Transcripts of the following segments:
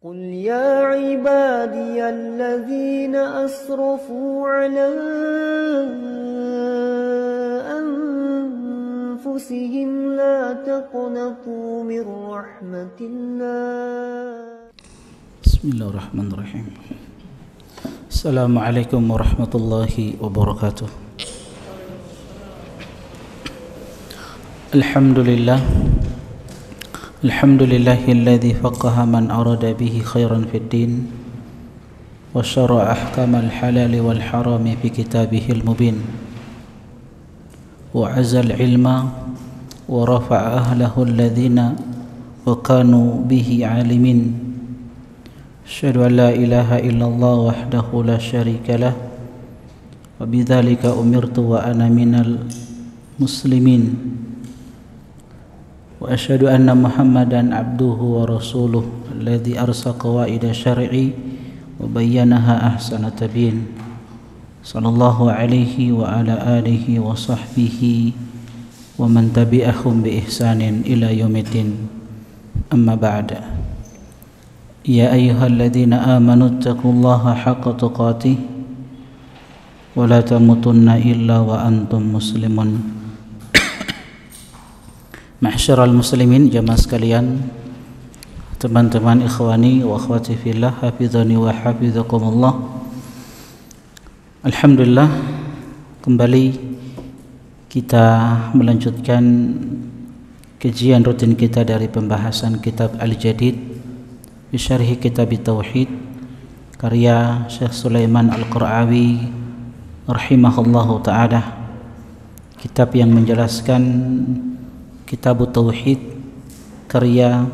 قل يا عبادي الذين أسرفوا على أنفسهم لا تقنطوا من رحمة الله. بسم الله الرحمن الرحيم. السلام عليكم ورحمة الله وبركاته. الحمد لله الذي فقه من أراد به خيرا في الدين وشرع أحكام الحلال والحرام في كتابه المبين وعز العلم ورفع أهله الذين وكانوا به عالمين. أشهد أن لا إله إلا الله وحده لا شريك له وبذلك أمرت وأنا من المسلمين وأشهد أن محمدا عبده ورسوله الذي أرسل قواعد شرعي وبينها أحسن تبيين صلى الله عليه وعلى آله وصحبه ومن تبعهم بإحسان إلى يوم الدين. أما بعد، يا أيها الذين آمنوا اتقوا الله حق تقاته ولا تموتن إلا وأنتم مسلمون. Ma'syiral muslimin, jamaah sekalian, teman-teman ikhwani wa akhwati fillah, hafizani wa hafizakumullah. Alhamdulillah, kembali kita melanjutkan kajian rutin kita dari pembahasan kitab Al-Jadid bi syarhi kitab Tauhid karya Syekh Sulaiman Al-Qur'awi rahimahullahu ta'ala. Kitab yang menjelaskan Kitab Tauhid karya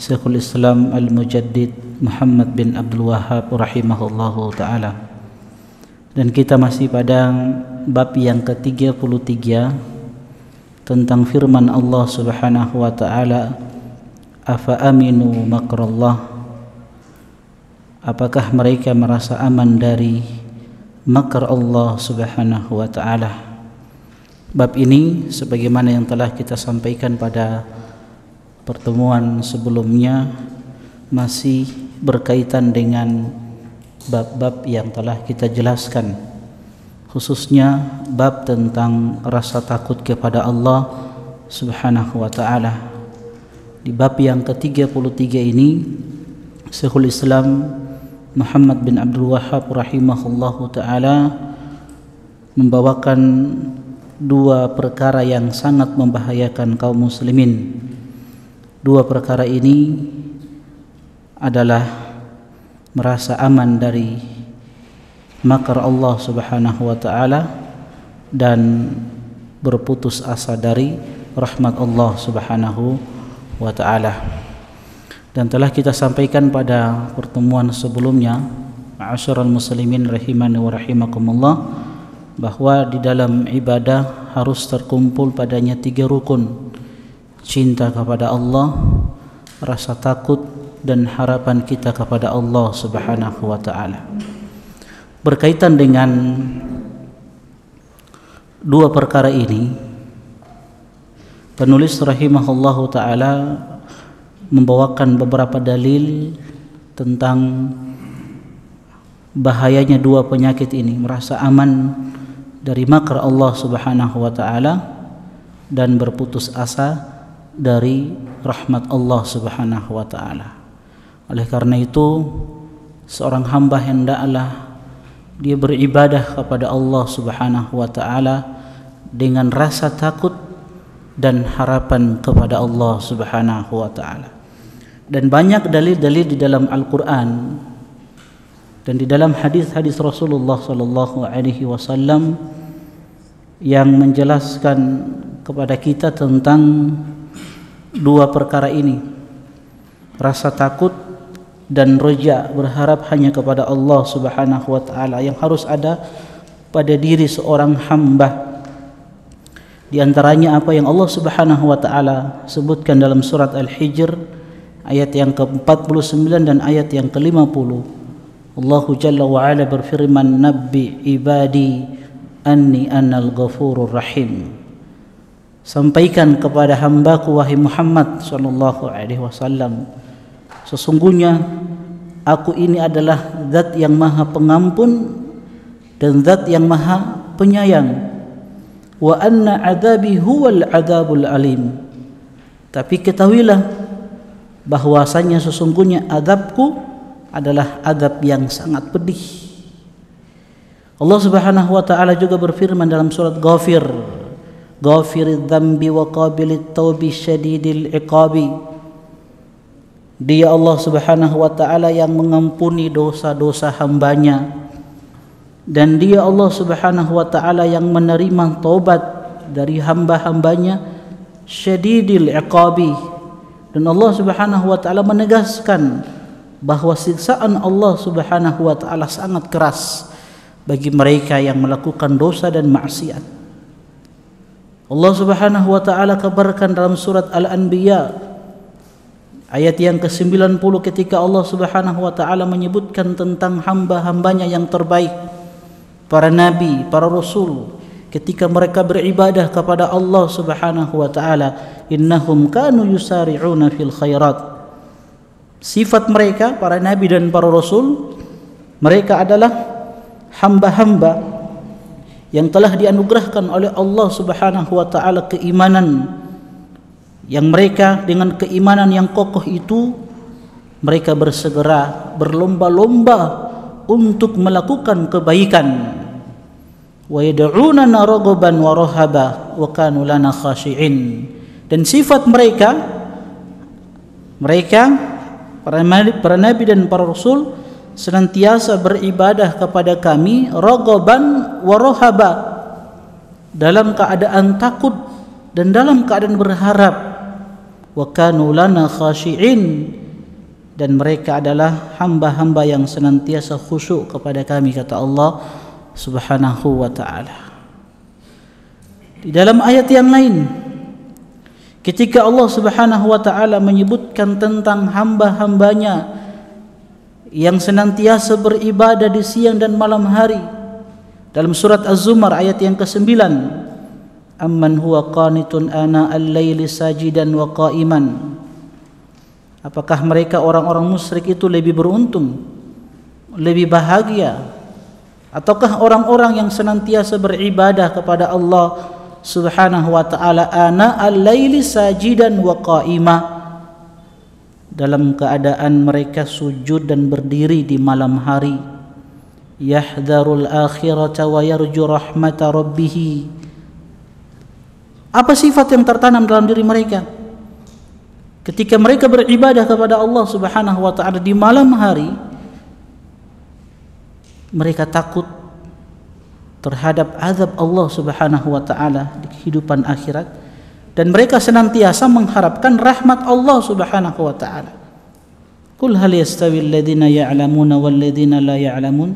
Syekhul Islam Al-Mujaddid Muhammad bin Abdul Wahhab rahimahullahu ta'ala. Dan kita masih pada bab yang ke-33 tentang firman Allah subhanahu wa ta'ala, afa aminu makrallah, apakah mereka merasa aman dari makar Allah subhanahu wa ta'ala. Bab ini sebagaimana yang telah kita sampaikan pada pertemuan sebelumnya masih berkaitan dengan bab-bab yang telah kita jelaskan, khususnya bab tentang rasa takut kepada Allah subhanahu wa ta'ala. Di bab yang ke-33 ini Syekhul Islam Muhammad bin Abdul Wahhab rahimahullahu ta'ala membawakan dua perkara yang sangat membahayakan kaum muslimin. Dua perkara ini adalah merasa aman dari makar Allah subhanahu wa ta'ala dan berputus asa dari rahmat Allah subhanahu wa ta'ala. Dan telah kita sampaikan pada pertemuan sebelumnya, ma'asyiral muslimin rahimani wa rahimakumullah, bahwa di dalam ibadah harus terkumpul padanya tiga rukun: cinta kepada Allah, rasa takut, dan harapan kita kepada Allah subhanahu wa ta'ala. Berkaitan dengan dua perkara ini, penulis rahimahullahu ta'ala membawakan beberapa dalil tentang bahayanya dua penyakit ini, merasa aman dari makar Allah subhanahu wa ta'ala dan berputus asa dari rahmat Allah subhanahu wa ta'ala. Oleh karena itu, seorang hamba hendaklah dia beribadah kepada Allah subhanahu wa ta'ala dengan rasa takut dan harapan kepada Allah subhanahu wa ta'ala. Dan banyak dalil-dalil di dalam Al-Quran dan di dalam hadis-hadis Rasulullah sallallahu alaihi wasallam yang menjelaskan kepada kita tentang dua perkara ini, rasa takut dan roja, berharap hanya kepada Allah subhanahu wa ta'ala, yang harus ada pada diri seorang hamba. Di antaranya apa yang Allah subhanahu wa ta'ala sebutkan dalam surat Al-Hijr ayat yang ke-49 dan ayat yang ke-50. Allahu jalla wa ala berfirman, nabbi ibadi anni annal ghafurur rahim. Sampaikan kepada hambaku wahai Muhammad sallallahu alaihi wasallam, sesungguhnya Aku ini adalah zat yang maha pengampun dan zat yang maha penyayang. Wa anna adzabi huwal adzabul alim. Tapi ketahuilah bahwasanya sesungguhnya azabku adalah azab yang sangat pedih. Allah Subhanahu wa taala juga berfirman dalam surat Ghafir, Ghafiridz dzambi wa qabilit taubi syadidil iqabi. Dia Allah Subhanahu wa taala yang mengampuni dosa-dosa hambanya, dan dia Allah Subhanahu wa taala yang menerima taubat dari hamba-hambanya, syadidil iqabi. Dan Allah Subhanahu wa taala menegaskan bahwa siksaan Allah Subhanahu wa taala sangat keras bagi mereka yang melakukan dosa dan maksiat. Allah Subhanahu wa taala kabarkan dalam surat Al-Anbiya ayat yang ke-90 ketika Allah Subhanahu wa taala menyebutkan tentang hamba-hambanya yang terbaik, para nabi, para rasul, ketika mereka beribadah kepada Allah Subhanahu wa taala, innahum kanu yusari'una fil khairat. Sifat mereka para nabi dan para rasul, mereka adalah hamba-hamba yang telah dianugerahkan oleh Allah Subhanahu wa taala keimanan, yang mereka dengan keimanan yang kokoh itu mereka bersegera berlomba-lomba untuk melakukan kebaikan. Wa yad'unana raghaban wa rahaba wa kanu lana khashi'in. Dan sifat mereka para nabi dan para rasul senantiasa beribadah kepada kami raghaban wa rahaba, dalam keadaan takut dan dalam keadaan berharap. Wa kanu lana khashi'in, dan mereka adalah hamba-hamba yang senantiasa khusyuk kepada kami, kata Allah Subhanahu wa ta'ala. Di dalam ayat yang lain, ketika Allah Subhanahu wa ta'ala menyebutkan tentang hamba-hambanya yang senantiasa beribadah di siang dan malam hari, dalam surat Az-Zumar ayat yang ke-9, amman huwa qanitun ana al-laili sajidan wa qa'iman. Apakah mereka orang-orang musyrik itu lebih beruntung, lebih bahagia, ataukah orang-orang yang senantiasa beribadah kepada Allah Subhanahu wa ta'ala ana al-laili sajidan wa qa'ima, dalam keadaan mereka sujud dan berdiri di malam hari, yahdharul akhirata wa yarju rahmata rabbih. Apa sifat yang tertanam dalam diri mereka ketika mereka beribadah kepada Allah Subhanahu wa ta'ala di malam hari? Mereka takut terhadap azab Allah Subhanahu wa ta'ala di kehidupan akhirat, dan mereka senantiasa mengharapkan rahmat Allah Subhanahu wa ta'ala. Qul hal yastawi alladhina ya'lamuna wal ladzina la ya'lamun.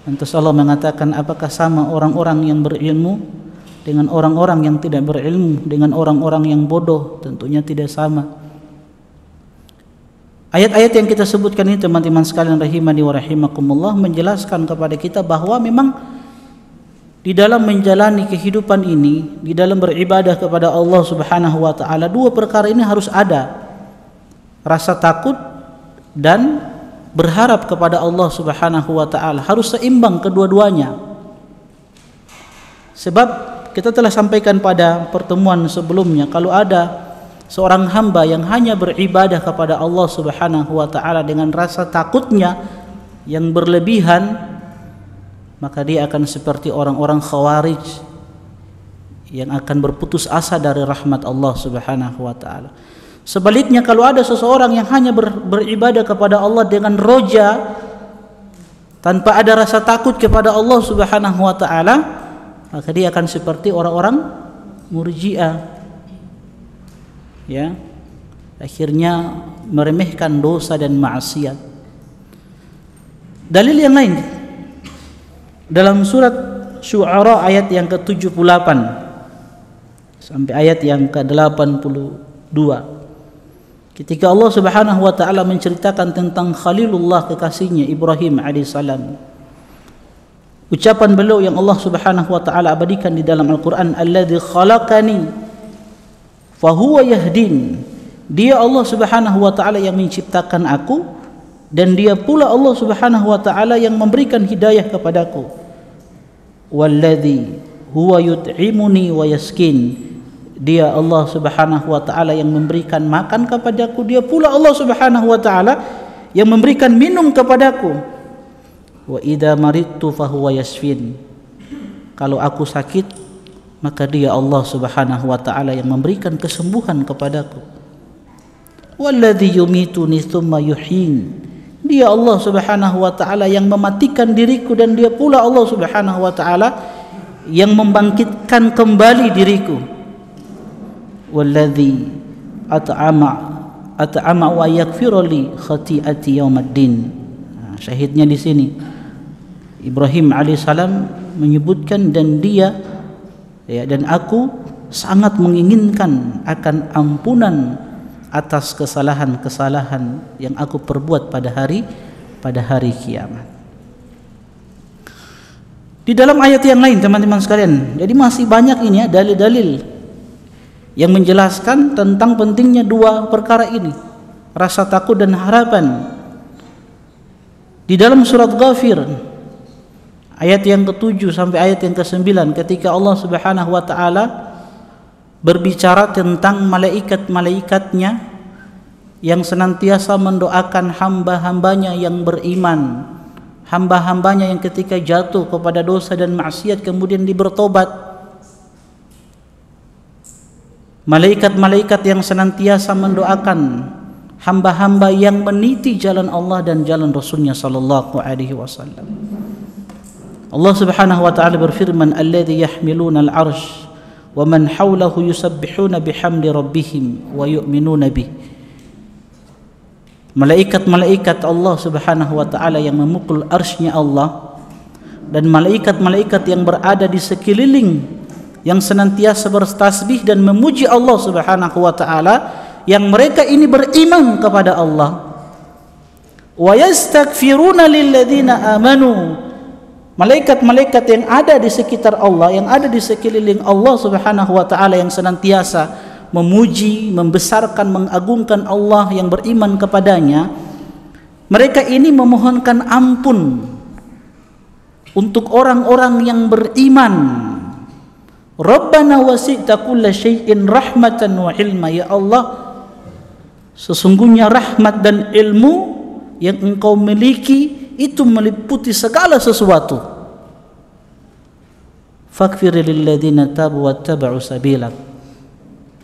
Lantas Allah mengatakan, apakah sama orang-orang yang berilmu dengan orang-orang yang tidak berilmu, dengan orang-orang yang bodoh? Tentunya tidak sama. Ayat-ayat yang kita sebutkan ini, teman-teman sekalian rahimani wa rahimakumullah, menjelaskan kepada kita bahwa memang di dalam menjalani kehidupan ini, di dalam beribadah kepada Allah Subhanahu wa ta'ala, dua perkara ini harus ada: rasa takut dan berharap kepada Allah Subhanahu wa ta'ala. Harus seimbang kedua-duanya. Sebab kita telah sampaikan pada pertemuan sebelumnya, kalau ada seorang hamba yang hanya beribadah kepada Allah Subhanahu wa ta'ala dengan rasa takutnya yang berlebihan, maka dia akan seperti orang-orang khawarij yang akan berputus asa dari rahmat Allah Subhanahu wa ta'ala. Sebaliknya, kalau ada seseorang yang hanya beribadah kepada Allah dengan roja, tanpa ada rasa takut kepada Allah Subhanahu wa ta'ala, maka dia akan seperti orang-orang murji'ah, ya, akhirnya meremehkan dosa dan maksiat. Dalil yang lain dalam surat Syu'ara ayat yang ke-78 sampai ayat yang ke-82, ketika Allah Subhanahu wa ta'ala menceritakan tentang Khalilullah, kekasihnya Ibrahim alaihissalam, ucapan beliau yang Allah Subhanahu wa ta'ala abadikan di dalam Al-Quran, alladzi khalaqani fahuwa yahdin. Dia Allah Subhanahu wa ta'ala yang menciptakan aku, dan dia pula Allah Subhanahu wa taala yang memberikan hidayah kepadaku. Walladzi huwa yut'imuni wa yaskin, dia Allah Subhanahu wa taala yang memberikan makan kepadaku, dia pula Allah Subhanahu wa taala yang memberikan minum kepadaku. Wa idza maridtu fahuwa yashfin, kalau aku sakit maka dia Allah Subhanahu wa taala yang memberikan kesembuhan kepadaku. Walladzi yumituni tsumma yuhyin, dia Allah Subhanahu wa taala yang mematikan diriku dan dia pula Allah Subhanahu wa taala yang membangkitkan kembali diriku. Walladzi at'ama wa yaghfiru li khati'ati yaumiddin. Syahidnya di sini Ibrahim alaihissalam menyebutkan, dan dia dan aku sangat menginginkan akan ampunan atas kesalahan-kesalahan yang aku perbuat pada hari kiamat. Di dalam ayat yang lain teman-teman sekalian, jadi masih banyak ini ya dalil-dalil yang menjelaskan tentang pentingnya dua perkara ini, rasa takut dan harapan. Di dalam surat Ghafir ayat yang ke-7 sampai ayat yang ke-9, ketika Allah Subhanahu wa taala berbicara tentang malaikat-malaikatnya yang senantiasa mendoakan hamba-hambanya yang beriman, hamba-hambanya yang ketika jatuh kepada dosa dan maksiat kemudian bertobat, malaikat-malaikat yang senantiasa mendoakan hamba-hamba yang meniti jalan Allah dan jalan Rasulnya sallallahu alaihi wasallam. Allah Subhanahu wa taala berfirman, alladzi yahmiluna al-'arsy wa man hawlahu yusabbihuna bihamdi rabbihim wa yu'minuna bih. Malaikat-malaikat Allah Subhanahu wa taala yang memukul arsy-Nya Allah dan malaikat-malaikat yang berada di sekeliling yang senantiasa bertasbih dan memuji Allah Subhanahu wa taala, yang mereka ini beriman kepada Allah. Wa yastaghfiruna lilladzina amanu, malaikat-malaikat yang ada di sekitar Allah, yang ada di sekeliling Allah Subhanahu wa taala, yang senantiasa memuji, membesarkan, mengagungkan Allah yang beriman kepadanya, mereka ini memohonkan ampun untuk orang-orang yang beriman. Rabbana wasi'ta kulla syai'in rahmatan wa ilma, ya Allah, sesungguhnya rahmat dan ilmu yang Engkau miliki itu meliputi segala sesuatu. Faghfir lil ladzina tabu wattaba'u sabilak.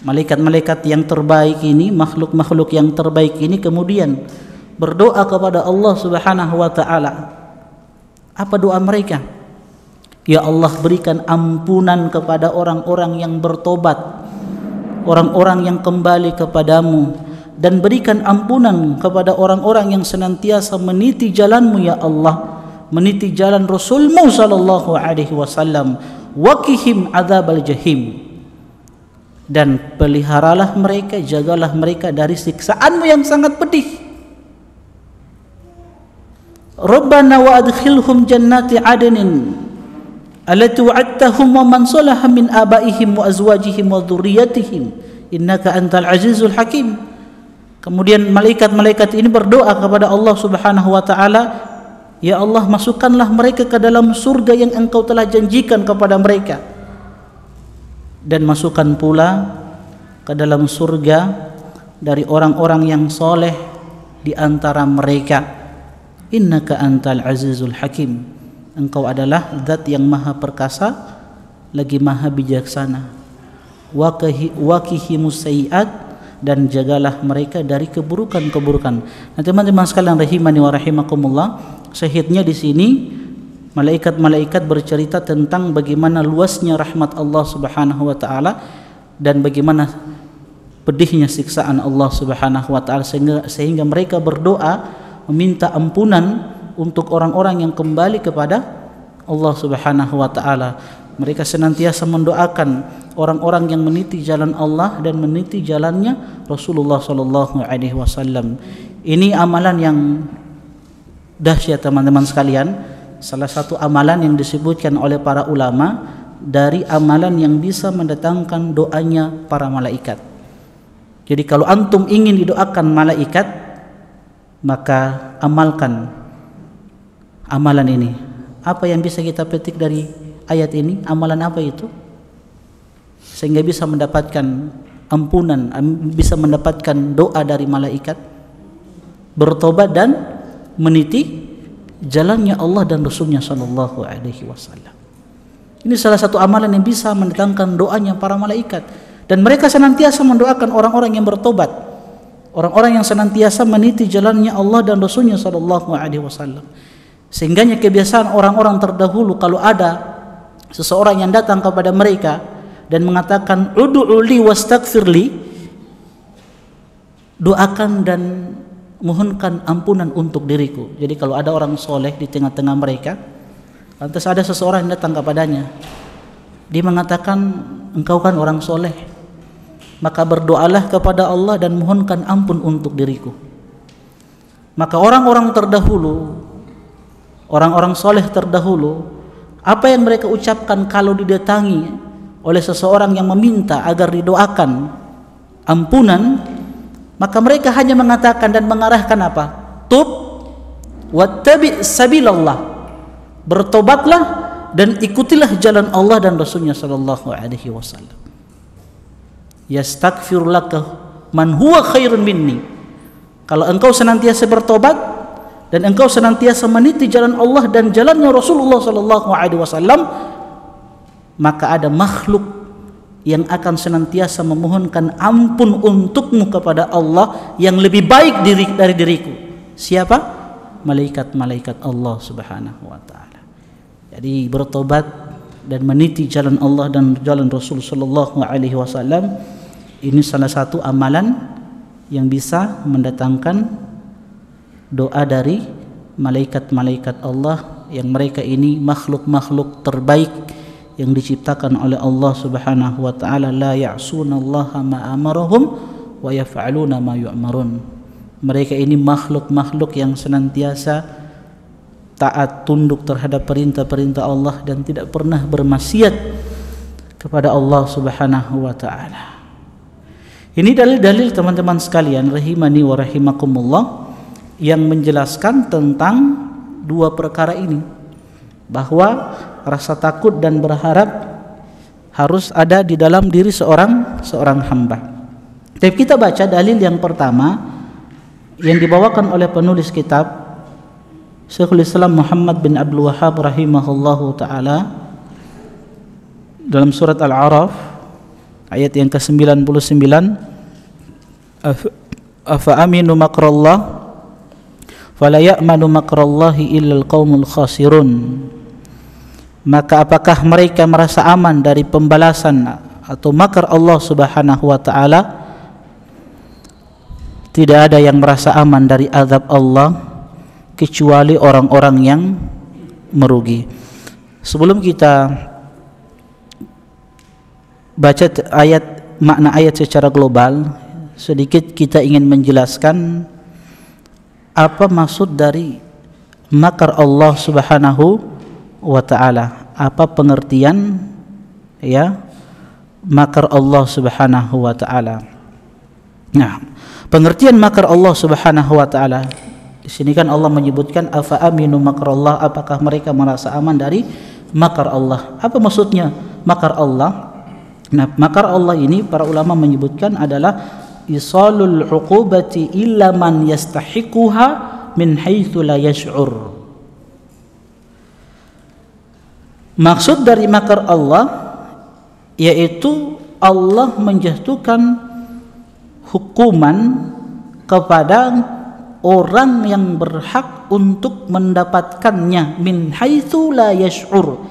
Malaikat-malaikat yang terbaik ini, makhluk-makhluk yang terbaik ini kemudian berdoa kepada Allah Subhanahu wa taala. Apa doa mereka? Ya Allah, berikan ampunan kepada orang-orang yang bertobat, orang-orang yang kembali kepadamu, dan berikan ampunan kepada orang-orang yang senantiasa meniti jalanmu ya Allah, meniti jalan Rasulmu sallallahu alaihi wasallam. Waqihim adzabal jahim, dan peliharalah mereka, jagalah mereka dari siksaanmu yang sangat pedih. Rabbana wa adkhilhum jannati adnin allati wa'adtahum wa man salaha min abaihim wa azwajihim wa dhurriyyatihim innaka antal azizul hakim. Kemudian malaikat-malaikat ini berdoa kepada Allah Subhanahu wa taala, ya Allah, masukkanlah mereka ke dalam surga yang Engkau telah janjikan kepada mereka, dan masukkan pula ke dalam surga dari orang-orang yang soleh di antara mereka. Innaka antal azizul hakim, Engkau adalah zat yang maha perkasa lagi maha bijaksana. Waqihimus sayiat, dan jagalah mereka dari keburukan-keburukan. Nah, teman-teman sekalian rahimani wa rahimakumullah, syahidnya di sini malaikat-malaikat bercerita tentang bagaimana luasnya rahmat Allah Subhanahu wa taala dan bagaimana pedihnya siksaan Allah Subhanahu wa taala, sehingga mereka berdoa meminta ampunan untuk orang-orang yang kembali kepada Allah Subhanahu wa taala. Mereka senantiasa mendoakan orang-orang yang meniti jalan Allah dan meniti jalannya Rasulullah sallallahu alaihi wasallam. Ini amalan yang dahsyat teman-teman sekalian. Salah satu amalan yang disebutkan oleh para ulama dari amalan yang bisa mendatangkan doanya para malaikat. Jadi kalau antum ingin didoakan malaikat, Maka amalkan amalan ini. Apa yang bisa kita petik dari ayat ini? Amalan apa itu? Sehingga bisa mendapatkan ampunan, bisa mendapatkan doa dari malaikat, bertobat dan meniti jalannya Allah dan Rasulnya sallallahu alaihi wasallam. Ini salah satu amalan yang bisa mendatangkan doanya para malaikat, dan mereka senantiasa mendoakan orang-orang yang bertobat, orang-orang yang senantiasa meniti jalannya Allah dan Rasulnya sallallahu alaihi wasallam. Sehingganya kebiasaan orang-orang terdahulu, kalau ada seseorang yang datang kepada mereka dan mengatakan ud'uli wastaghfirli, doakan dan mohonkan ampunan untuk diriku. Jadi kalau ada orang soleh di tengah-tengah mereka, lantas ada seseorang yang datang kepadanya, dia mengatakan, engkau kan orang soleh, maka berdoalah kepada Allah dan mohonkan ampun untuk diriku. Maka orang-orang terdahulu, orang-orang soleh terdahulu, apa yang mereka ucapkan kalau didatangi oleh seseorang yang meminta agar didoakan ampunan, maka mereka hanya mengatakan dan mengarahkan apa? Tub wattabi' sabilallah, bertobatlah dan ikutilah jalan Allah dan Rasulnya sallallahu alaihi wasallam. Yastaghfir laka man huwa khairun minni. Kalau engkau senantiasa bertobat dan engkau senantiasa meniti jalan Allah dan jalannya Rasulullah sallallahu alaihi wasallam, maka ada makhluk yang akan senantiasa memohonkan ampun untukmu kepada Allah yang lebih baik dari diriku. Siapa? Malaikat-malaikat Allah subhanahu wa ta'ala. Jadi bertobat dan meniti jalan Allah dan jalan Rasul sallallahu alaihi wasallam, ini salah satu amalan yang bisa mendatangkan doa dari malaikat-malaikat Allah, yang mereka ini makhluk-makhluk terbaik yang diciptakan oleh Allah subhanahu wa ta'ala. La ya'sunallaha ma amarahum wa yaf'aluna ma yu'marun. Mereka ini makhluk-makhluk yang senantiasa taat tunduk terhadap perintah-perintah Allah dan tidak pernah bermaksiat kepada Allah subhanahu wa ta'ala. Ini dalil-dalil teman-teman sekalian rahimani wa rahimakumullah yang menjelaskan tentang dua perkara ini, bahwa rasa takut dan berharap harus ada di dalam diri seorang hamba. Tapi kita baca dalil yang pertama yang dibawakan oleh penulis kitab Syekhul Islam Muhammad bin Abdul Wahhab rahimahullahu taala dalam surat Al-A'raf ayat yang ke-99, afa aminu makrallah fala ya'manu makrallahi illal qaumul khasirun. Maka apakah mereka merasa aman dari pembalasan atau makar Allah subhanahu wa ta'ala? Tidak ada yang merasa aman dari azab Allah kecuali orang-orang yang merugi. Sebelum kita baca makna ayat secara global, sedikit kita ingin menjelaskan apa maksud dari makar Allah subhanahu wa ta'ala. Apa pengertian ya makar Allah subhanahu wa ta'ala? Nah, pengertian makar Allah subhanahu wa ta'ala, di sini kan Allah menyebutkan afa aminu makrallah, apakah mereka merasa aman dari makar Allah. Apa maksudnya makar Allah? Nah, makar Allah ini para ulama menyebutkan adalah isalul uqubati illa man yastahiquha min haitsu la yash'ur. Maksud dari makar Allah yaitu Allah menjatuhkan hukuman kepada orang yang berhak untuk mendapatkannya min haitsu la yash'ur,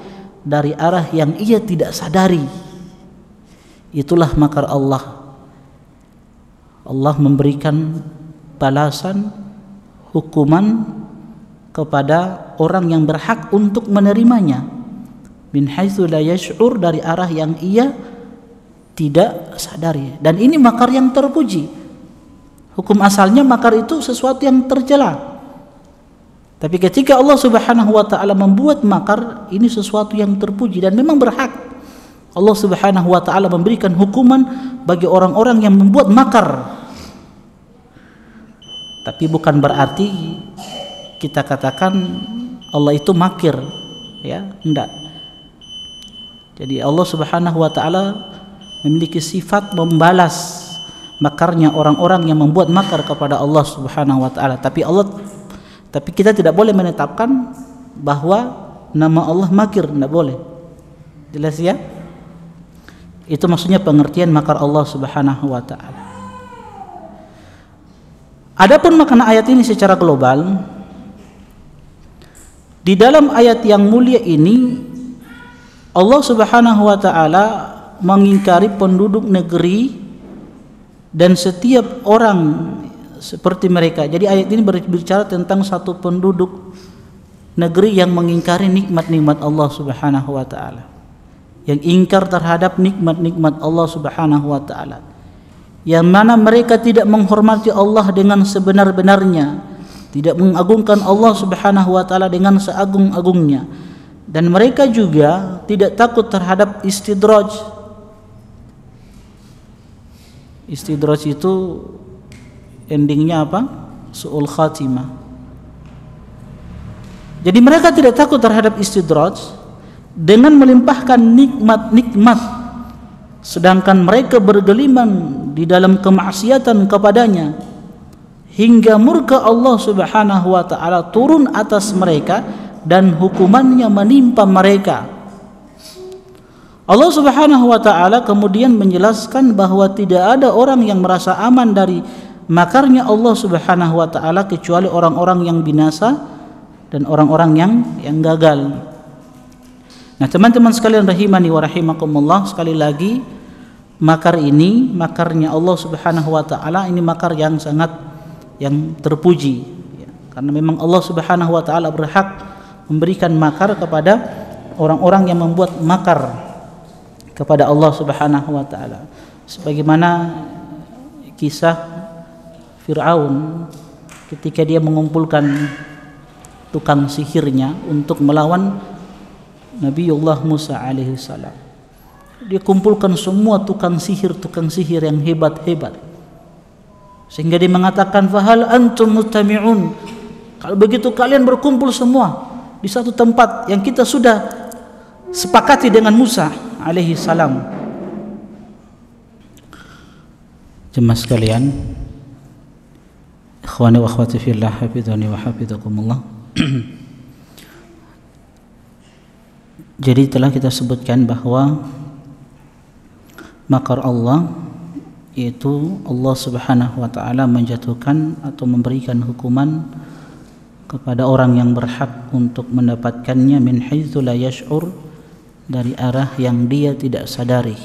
dari arah yang ia tidak sadari. Itulah makar Allah. Allah memberikan balasan hukuman kepada orang yang berhak untuk menerimanya min haitsu la yash'ur, dari arah yang ia tidak sadari. Dan ini makar yang terpuji. Hukum asalnya makar itu sesuatu yang tercela. Tapi ketika Allah subhanahu wa ta'ala membuat makar, ini sesuatu yang terpuji dan memang berhak. Allah subhanahu wa ta'ala memberikan hukuman bagi orang-orang yang membuat makar. Tapi bukan berarti kita katakan Allah itu makir, ya, enggak. Jadi Allah Subhanahu wa taala memiliki sifat membalas makarnya orang-orang yang membuat makar kepada Allah Subhanahu wa taala. Tapi kita tidak boleh menetapkan bahwa nama Allah makir, tidak boleh. Jelas ya? Itu maksudnya pengertian makar Allah Subhanahu wa taala. Adapun makna ayat ini secara global, di dalam ayat yang mulia ini Allah Subhanahu wa taala mengingkari penduduk negeri dan setiap orang seperti mereka. Jadi ayat ini berbicara tentang satu penduduk negeri yang mengingkari nikmat-nikmat Allah Subhanahu wa taala, yang ingkar terhadap nikmat-nikmat Allah Subhanahu wa taala, yang mana mereka tidak menghormati Allah dengan sebenar-benarnya, tidak mengagungkan Allah Subhanahu wa taala dengan seagung-agungnya, dan mereka juga tidak takut terhadap istidraj. Istidraj itu endingnya apa? Su'ul khatimah. Jadi mereka tidak takut terhadap istidraj dengan melimpahkan nikmat-nikmat, sedangkan mereka bergeliman di dalam kemaksiatan kepadanya hingga murka Allah Subhanahu wa taala turun atas mereka dan hukumannya menimpa mereka. Allah Subhanahu wa taala kemudian menjelaskan bahwa tidak ada orang yang merasa aman dari makarnya Allah Subhanahu wa taala kecuali orang-orang yang binasa dan orang-orang yang gagal. Nah, teman-teman sekalian rahimani wa rahimakumullah, sekali lagi makarnya Allah Subhanahu wa taala ini makar yang sangat terpuji, ya. Karena memang Allah Subhanahu wa taala berhak memberikan makar kepada orang-orang yang membuat makar kepada Allah Subhanahu wa taala. Sebagaimana kisah Fir'aun ketika dia mengumpulkan tukang sihirnya untuk melawan Nabiullah Musa alaihi salam. Dia kumpulkan semua tukang sihir yang hebat-hebat, sehingga dia mengatakan, fahal antum mustami'un, kalau begitu kalian berkumpul semua di satu tempat yang kita sudah sepakati dengan Musa alaihi salam. Jemaah sekalian, ikhwani wa akhwati fillah, hafizani wa hafizakumullah. Jadi telah kita sebutkan bahwa makar Allah yaitu Allah Subhanahu wa taala menjatuhkan atau memberikan hukuman kepada orang yang berhak untuk mendapatkannya min haitsu la yash'ur, dari arah yang dia tidak sadari.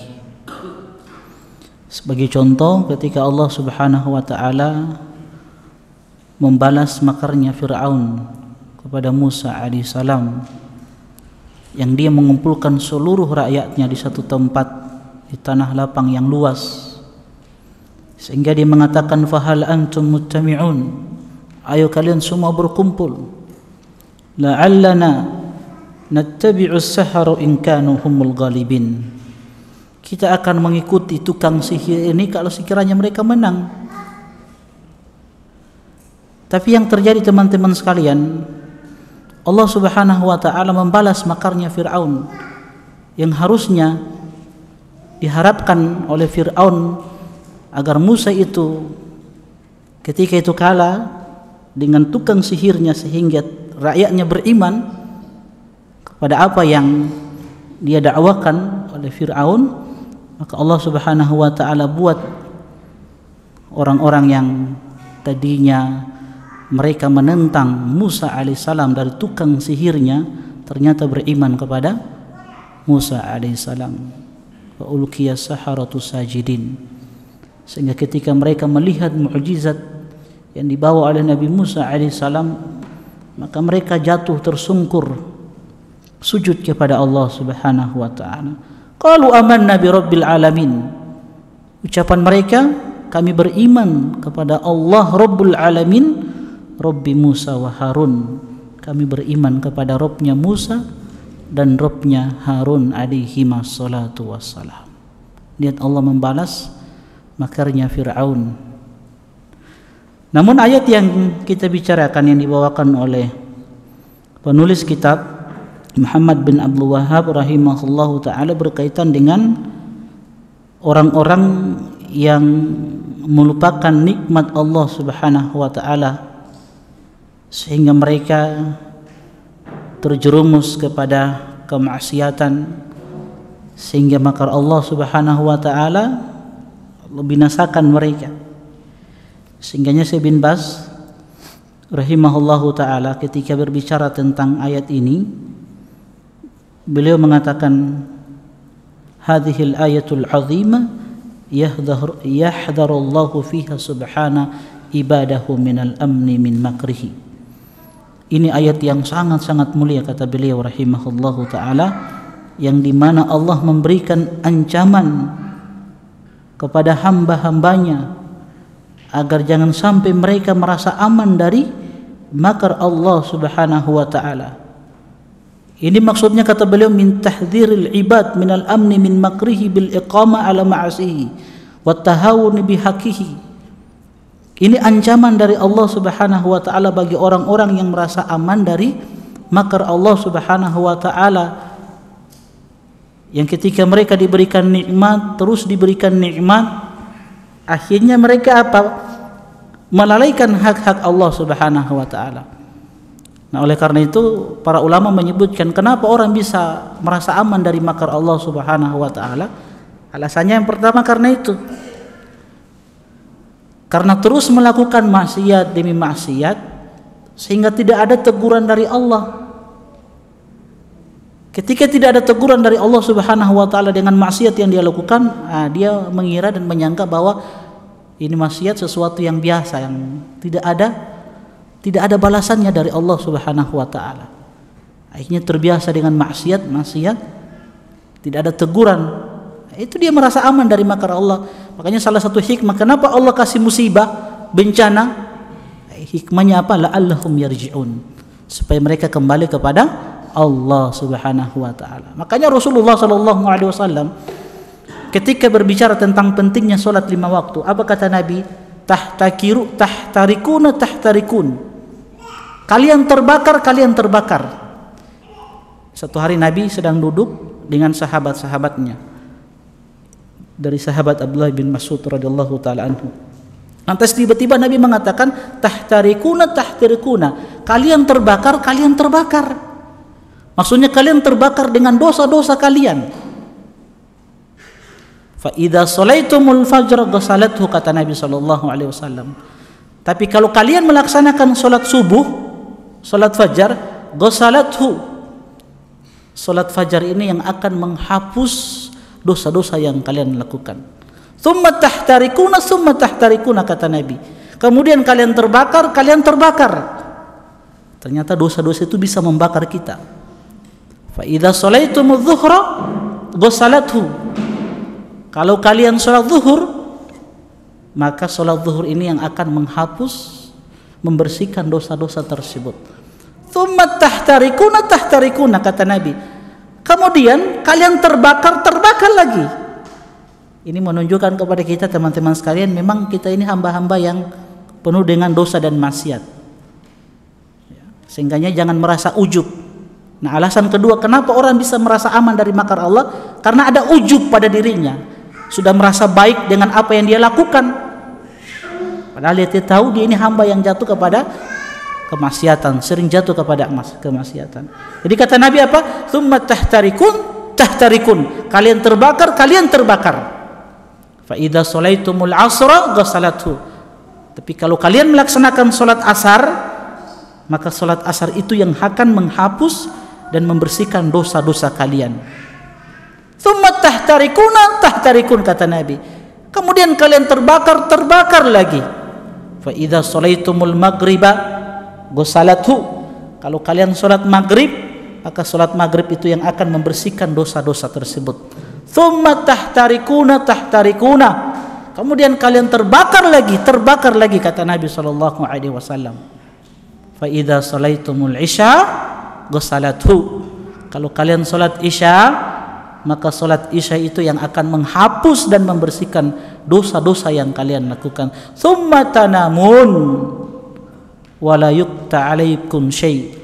Sebagai contoh, ketika Allah Subhanahu wa taala membalas makarnya Fir'aun kepada Musa alaihissalam, yang dia mengumpulkan seluruh rakyatnya di satu tempat di tanah lapang yang luas, sehingga dia mengatakan, fahal antum muttami'un, ayo kalian semua berkumpul, la'allana nattabi'us sahara in kanu humul ghalibin, kita akan mengikuti tukang sihir ini kalau sekiranya mereka menang. Tapi yang terjadi teman-teman sekalian, Allah Subhanahu wa taala membalas makarnya Fir'aun, yang harusnya diharapkan oleh Fir'aun agar Musa itu ketika itu kalah dengan tukang sihirnya sehingga rakyatnya beriman kepada apa yang dia dakwakan oleh Fir'aun. Maka Allah Subhanahu wa taala buat orang-orang yang tadinya mereka menentang Musa alaihissalam dari tukang sihirnya ternyata beriman kepada Musa alaihissalam. Wa ulqiya saharatu sajidin, sehingga ketika mereka melihat mukjizat yang dibawa oleh Nabi Musa alaihissalam, maka mereka jatuh tersungkur sujud kepada Allah Subhanahu wa taala. Qalu amanna bi rabbil alamin, ucapan mereka, kami beriman kepada Allah Rabbul Alamin, Rabbi Musa wa Harun, kami beriman kepada Rabbnya Musa dan Rabbnya Harun alaihi wassalatu wassalam. Lihat Allah membalas makarnya Fir'aun. Namun ayat yang kita bicarakan yang dibawakan oleh penulis kitab Muhammad bin Abdul Wahhab rahimahullahu ta'ala berkaitan dengan orang-orang yang melupakan nikmat Allah subhanahu wa ta'ala sehingga mereka terjerumus kepada kemaksiatan, sehingga makar Allah subhanahu wa ta'ala membinasakan mereka. Sehingganya Syekh bin Baz rahimahullahu ta'ala ketika berbicara tentang ayat ini, beliau mengatakan hadhil ayatul azimah yahdharullahu fiha subhana ibadahu minal amni min makrihi. Ini ayat yang sangat-sangat mulia, kata beliau rahimahullahu ta'ala, yang dimana Allah memberikan ancaman kepada hamba-hambanya agar jangan sampai mereka merasa aman dari makar Allah subhanahu wa ta'ala. Ini maksudnya, kata beliau, min tahdhiril ibad minal amni min makrihi bil iqama ala ma'asihi wa tahawuni bihaqihi. Ini ancaman dari Allah subhanahu wa ta'ala bagi orang-orang yang merasa aman dari makar Allah subhanahu wa ta'ala, yang ketika mereka diberikan nikmat, terus diberikan nikmat, akhirnya mereka apa? Melalaikan hak-hak Allah subhanahu wa ta'ala. Nah, oleh karena itu para ulama menyebutkan kenapa orang bisa merasa aman dari makar Allah subhanahu wa ta'ala. Alasannya yang pertama karena itu, karena terus melakukan maksiat demi maksiat sehingga tidak ada teguran dari Allah. Ketika tidak ada teguran dari Allah subhanahu wa ta'ala dengan maksiat yang dia lakukan, dia mengira dan menyangka bahwa ini maksiat sesuatu yang biasa, yang tidak ada balasannya dari Allah subhanahu wa ta'ala. Akhirnya terbiasa dengan maksiat, tidak ada teguran. Itu dia merasa aman dari makar Allah. Makanya salah satu hikmah kenapa Allah kasih musibah, bencana, hikmahnya apa? La'allahum yarji'un, supaya mereka kembali kepada Allah subhanahu wa ta'ala. Makanya Rasulullah sallallahu alaihi wasallam ketika berbicara tentang pentingnya solat 5 waktu, apa kata Nabi? Tahtarikun. Kalian terbakar. Satu hari Nabi sedang duduk dengan sahabat-sahabatnya. Dari sahabat Abdullah bin Mas'ud radhiyallahu taala anhu. Lantas tiba-tiba Nabi mengatakan tahtarikuna. Kalian terbakar. Maksudnya kalian terbakar dengan dosa-dosa kalian. Fa idza salaitumul fajr ghasalathu, kata Nabi sallallahu alaihi wasallam. Tapi kalau kalian melaksanakan salat subuh, salat fajar, ghasalathu. Salat fajar ini yang akan menghapus dosa-dosa yang kalian lakukan. Tsumma tahtarikuna, kata Nabi. Kemudian kalian terbakar. Ternyata dosa-dosa itu bisa membakar kita. Fa idza salaitumudz zuhra ghasalathu. Kalau kalian sholat zuhur, maka sholat zuhur ini yang akan menghapus, membersihkan dosa-dosa tersebut. Tsumma tahtarikuna, kata Nabi. Kemudian kalian terbakar lagi. Ini menunjukkan kepada kita, teman-teman sekalian, memang kita ini hamba-hamba yang penuh dengan dosa dan maksiat. Sehingganya jangan merasa ujub. Nah, alasan kedua kenapa orang bisa merasa aman dari makar Allah, karena ada ujub pada dirinya. Sudah merasa baik dengan apa yang dia lakukan, padahal dia tahu dia ini hamba yang jatuh kepada kemaksiatan, sering jatuh kepada kemaksiatan. Jadi kata Nabi apa? Tsumma tahtarikun. Kalian terbakar. Fa idza salaitumul asra ghasalathu. Tapi kalau kalian melaksanakan salat asar, maka salat asar itu yang akan menghapus dan membersihkan dosa-dosa kalian. Tsumma tahtarikun, kata Nabi. Kemudian kalian terbakar lagi. Fa idza salaitumul maghriba ghasalathu. Kalau kalian salat maghrib, maka salat maghrib itu yang akan membersihkan dosa-dosa tersebut. Tsumma tahtarikuna. Kemudian kalian terbakar lagi, kata Nabi sallallahu alaihi wasallam. Fa idza salaitumul isya ghasalathu. Kalau kalian salat isya, maka salat isya itu yang akan menghapus dan membersihkan dosa-dosa yang kalian lakukan. Tsumma tanamun wala yuqta 'alaikum syai'.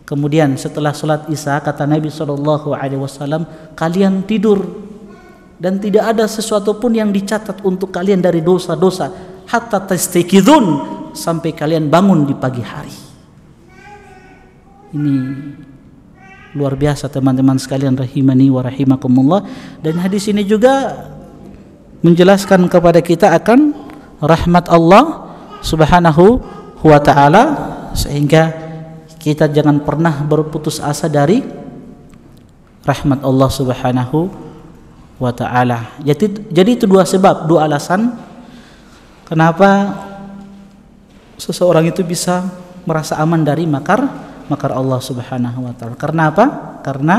Kemudian setelah salat Isya kata Nabi SAW, kalian tidur dan tidak ada sesuatu pun yang dicatat untuk kalian dari dosa-dosa hatta tastaqidun, sampai kalian bangun di pagi hari. Ini luar biasa teman-teman sekalian rahimani wa rahimakumullah. Dan hadis ini juga menjelaskan kepada kita akan rahmat Allah Subhanahu wa taala, sehingga kita jangan pernah berputus asa dari rahmat Allah Subhanahu wa taala. Jadi itu dua sebab, dua alasan kenapa seseorang itu bisa merasa aman dari makar Allah Subhanahu wa taala. Karena apa? Karena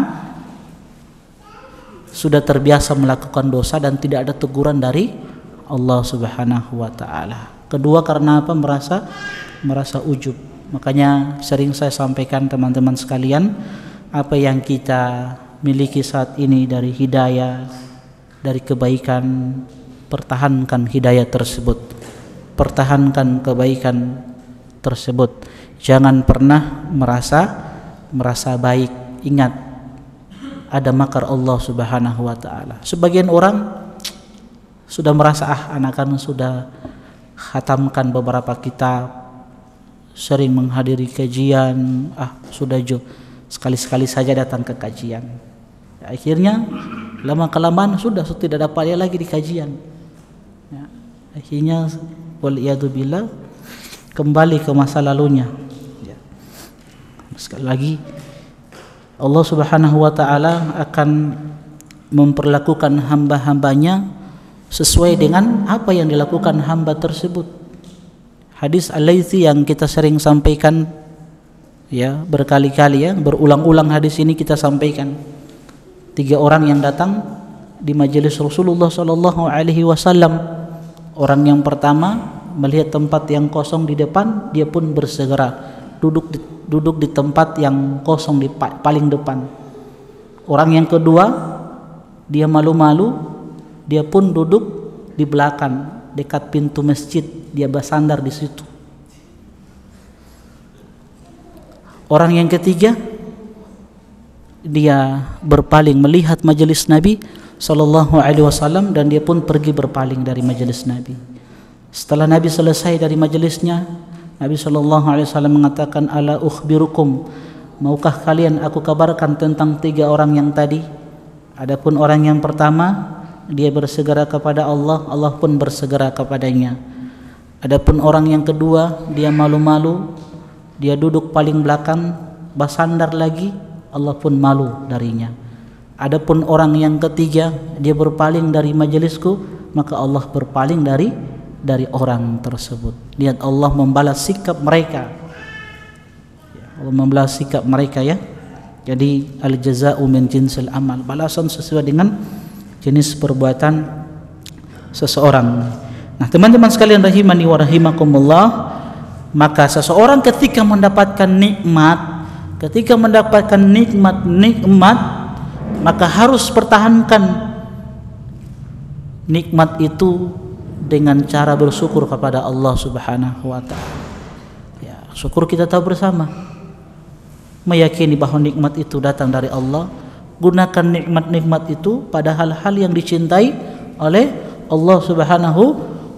sudah terbiasa melakukan dosa dan tidak ada teguran dari Allah Subhanahu wa taala. Kedua, karena apa? Merasa ujub. Makanya sering saya sampaikan teman-teman sekalian, apa yang kita miliki saat ini dari hidayah, dari kebaikan, pertahankan hidayah tersebut, pertahankan kebaikan tersebut. Jangan pernah merasa baik. Ingat, ada makar Allah Subhanahu wa taala. Sebagian orang sudah merasa anak-anak sudah khatamkan beberapa kitab, sering menghadiri kajian, sudah sekali-sekali saja datang ke kajian. Akhirnya lama-kelamaan sudah tidak dapat dia lagi di kajian. Akhirnya waliyadzubillah kembali ke masa lalunya. Sekali lagi Allah Subhanahu wa taala akan memperlakukan hamba-hambanya sesuai dengan apa yang dilakukan hamba tersebut. Hadis Al-Laitsi yang kita sering sampaikan ya berkali-kali, ya berulang-ulang hadis ini kita sampaikan. 3 orang yang datang di majelis Rasulullah sallallahu alaihi wasallam. Orang yang pertama melihat tempat yang kosong di depan, dia pun bersegera duduk di tempat yang kosong di paling depan. Orang yang kedua, dia malu-malu, dia pun duduk di belakang dekat pintu masjid, dia bersandar di situ. Orang yang ketiga, dia berpaling melihat majelis Nabi sallallahu alaihi wasallam dan dia pun pergi berpaling dari majelis Nabi. Setelah Nabi selesai dari majelisnya, Nabi sallallahu alaihi wasallam mengatakan, ala ukhbirukum, maukah kalian aku kabarkan tentang 3 orang yang tadi? Adapun orang yang pertama, dia bersegera kepada Allah, Allah pun bersegera kepadanya. Adapun orang yang kedua, dia malu-malu, dia duduk paling belakang, bersandar lagi, Allah pun malu darinya. Adapun orang yang ketiga, dia berpaling dari majelisku, maka Allah berpaling dari orang tersebut. Lihat Allah membalas sikap mereka. Allah membalas sikap mereka, ya. Jadi al-jaza'u min jinsil amal, balasan sesuai dengan jenis perbuatan seseorang. Nah, teman-teman sekalian rahimani wa rahimakumullah, maka seseorang ketika mendapatkan nikmat, maka harus pertahankan nikmat itu dengan cara bersyukur kepada Allah Subhanahu wa taala. Ya, syukur kita tahu bersama. Meyakini bahwa nikmat itu datang dari Allah. Gunakan nikmat-nikmat itu pada hal-hal yang dicintai oleh Allah Subhanahu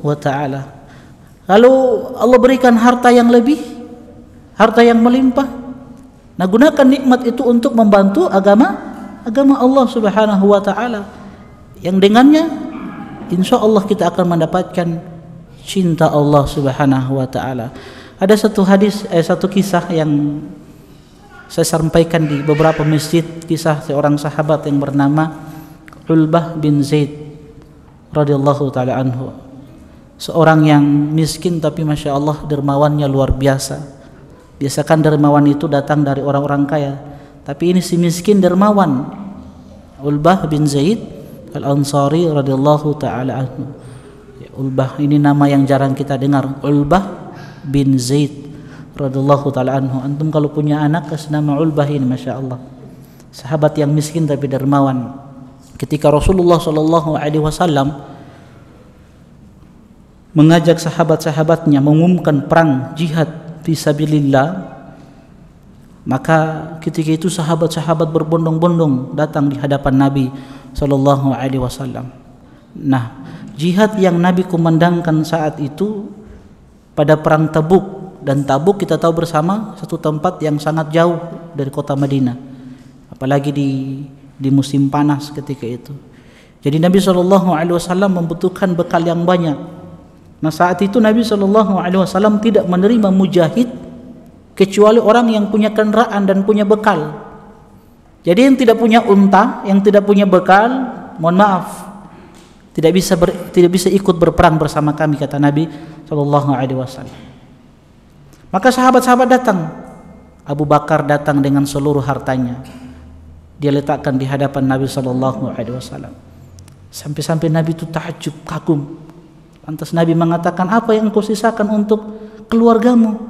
wa taala. Kalau Allah berikan harta yang lebih, harta yang melimpah, nah gunakan nikmat itu untuk membantu agama Allah Subhanahu wa taala, yang dengannya insya Allah kita akan mendapatkan cinta Allah Subhanahu wa taala. Ada satu kisah yang saya sampaikan di beberapa masjid, kisah seorang sahabat yang bernama Ulbah bin Zaid radhiyallahu taala anhu. Seorang yang miskin tapi masya Allah dermawannya luar biasa. Biasakan dermawan itu datang dari orang-orang kaya, tapi ini si miskin dermawan. Ulbah bin Zaid Al-Ansari radhiyallahu taala anhu. Ya, Ulbah ini nama yang jarang kita dengar. Ulbah bin Zaid radhiyallahu taala anhu. Antum kalau punya anak kasih nama Ulbah ini, masya Allah. Sahabat yang miskin tapi dermawan. Ketika Rasulullah sallallahu alaihi wasallam mengajak sahabat-sahabatnya mengumumkan perang jihad fisabilillah, maka ketika itu sahabat-sahabat berbondong-bondong datang di hadapan Nabi sallallahu alaihi wasallam. Nah, jihad yang Nabi kumandangkan saat itu pada perang Tabuk, dan Tabuk kita tahu bersama satu tempat yang sangat jauh dari kota Madinah, apalagi di musim panas ketika itu. Jadi Nabi sallallahu alaihi wasallam membutuhkan bekal yang banyak. Nah, saat itu Nabi sallallahu alaihi wasallam tidak menerima mujahid kecuali orang yang punya kendaraan dan punya bekal. Jadi yang tidak punya unta, yang tidak punya bekal, mohon maaf, tidak bisa ikut berperang bersama kami, kata Nabi sallallahu alaihi wasallam. Maka sahabat-sahabat datang. Abu Bakar datang dengan seluruh hartanya. Dia letakkan di hadapan Nabi sallallahu alaihi wasallam. Sampai-sampai Nabi itu takjub, kagum. Lantas Nabi mengatakan, "Apa yang kau sisakan untuk keluargamu?"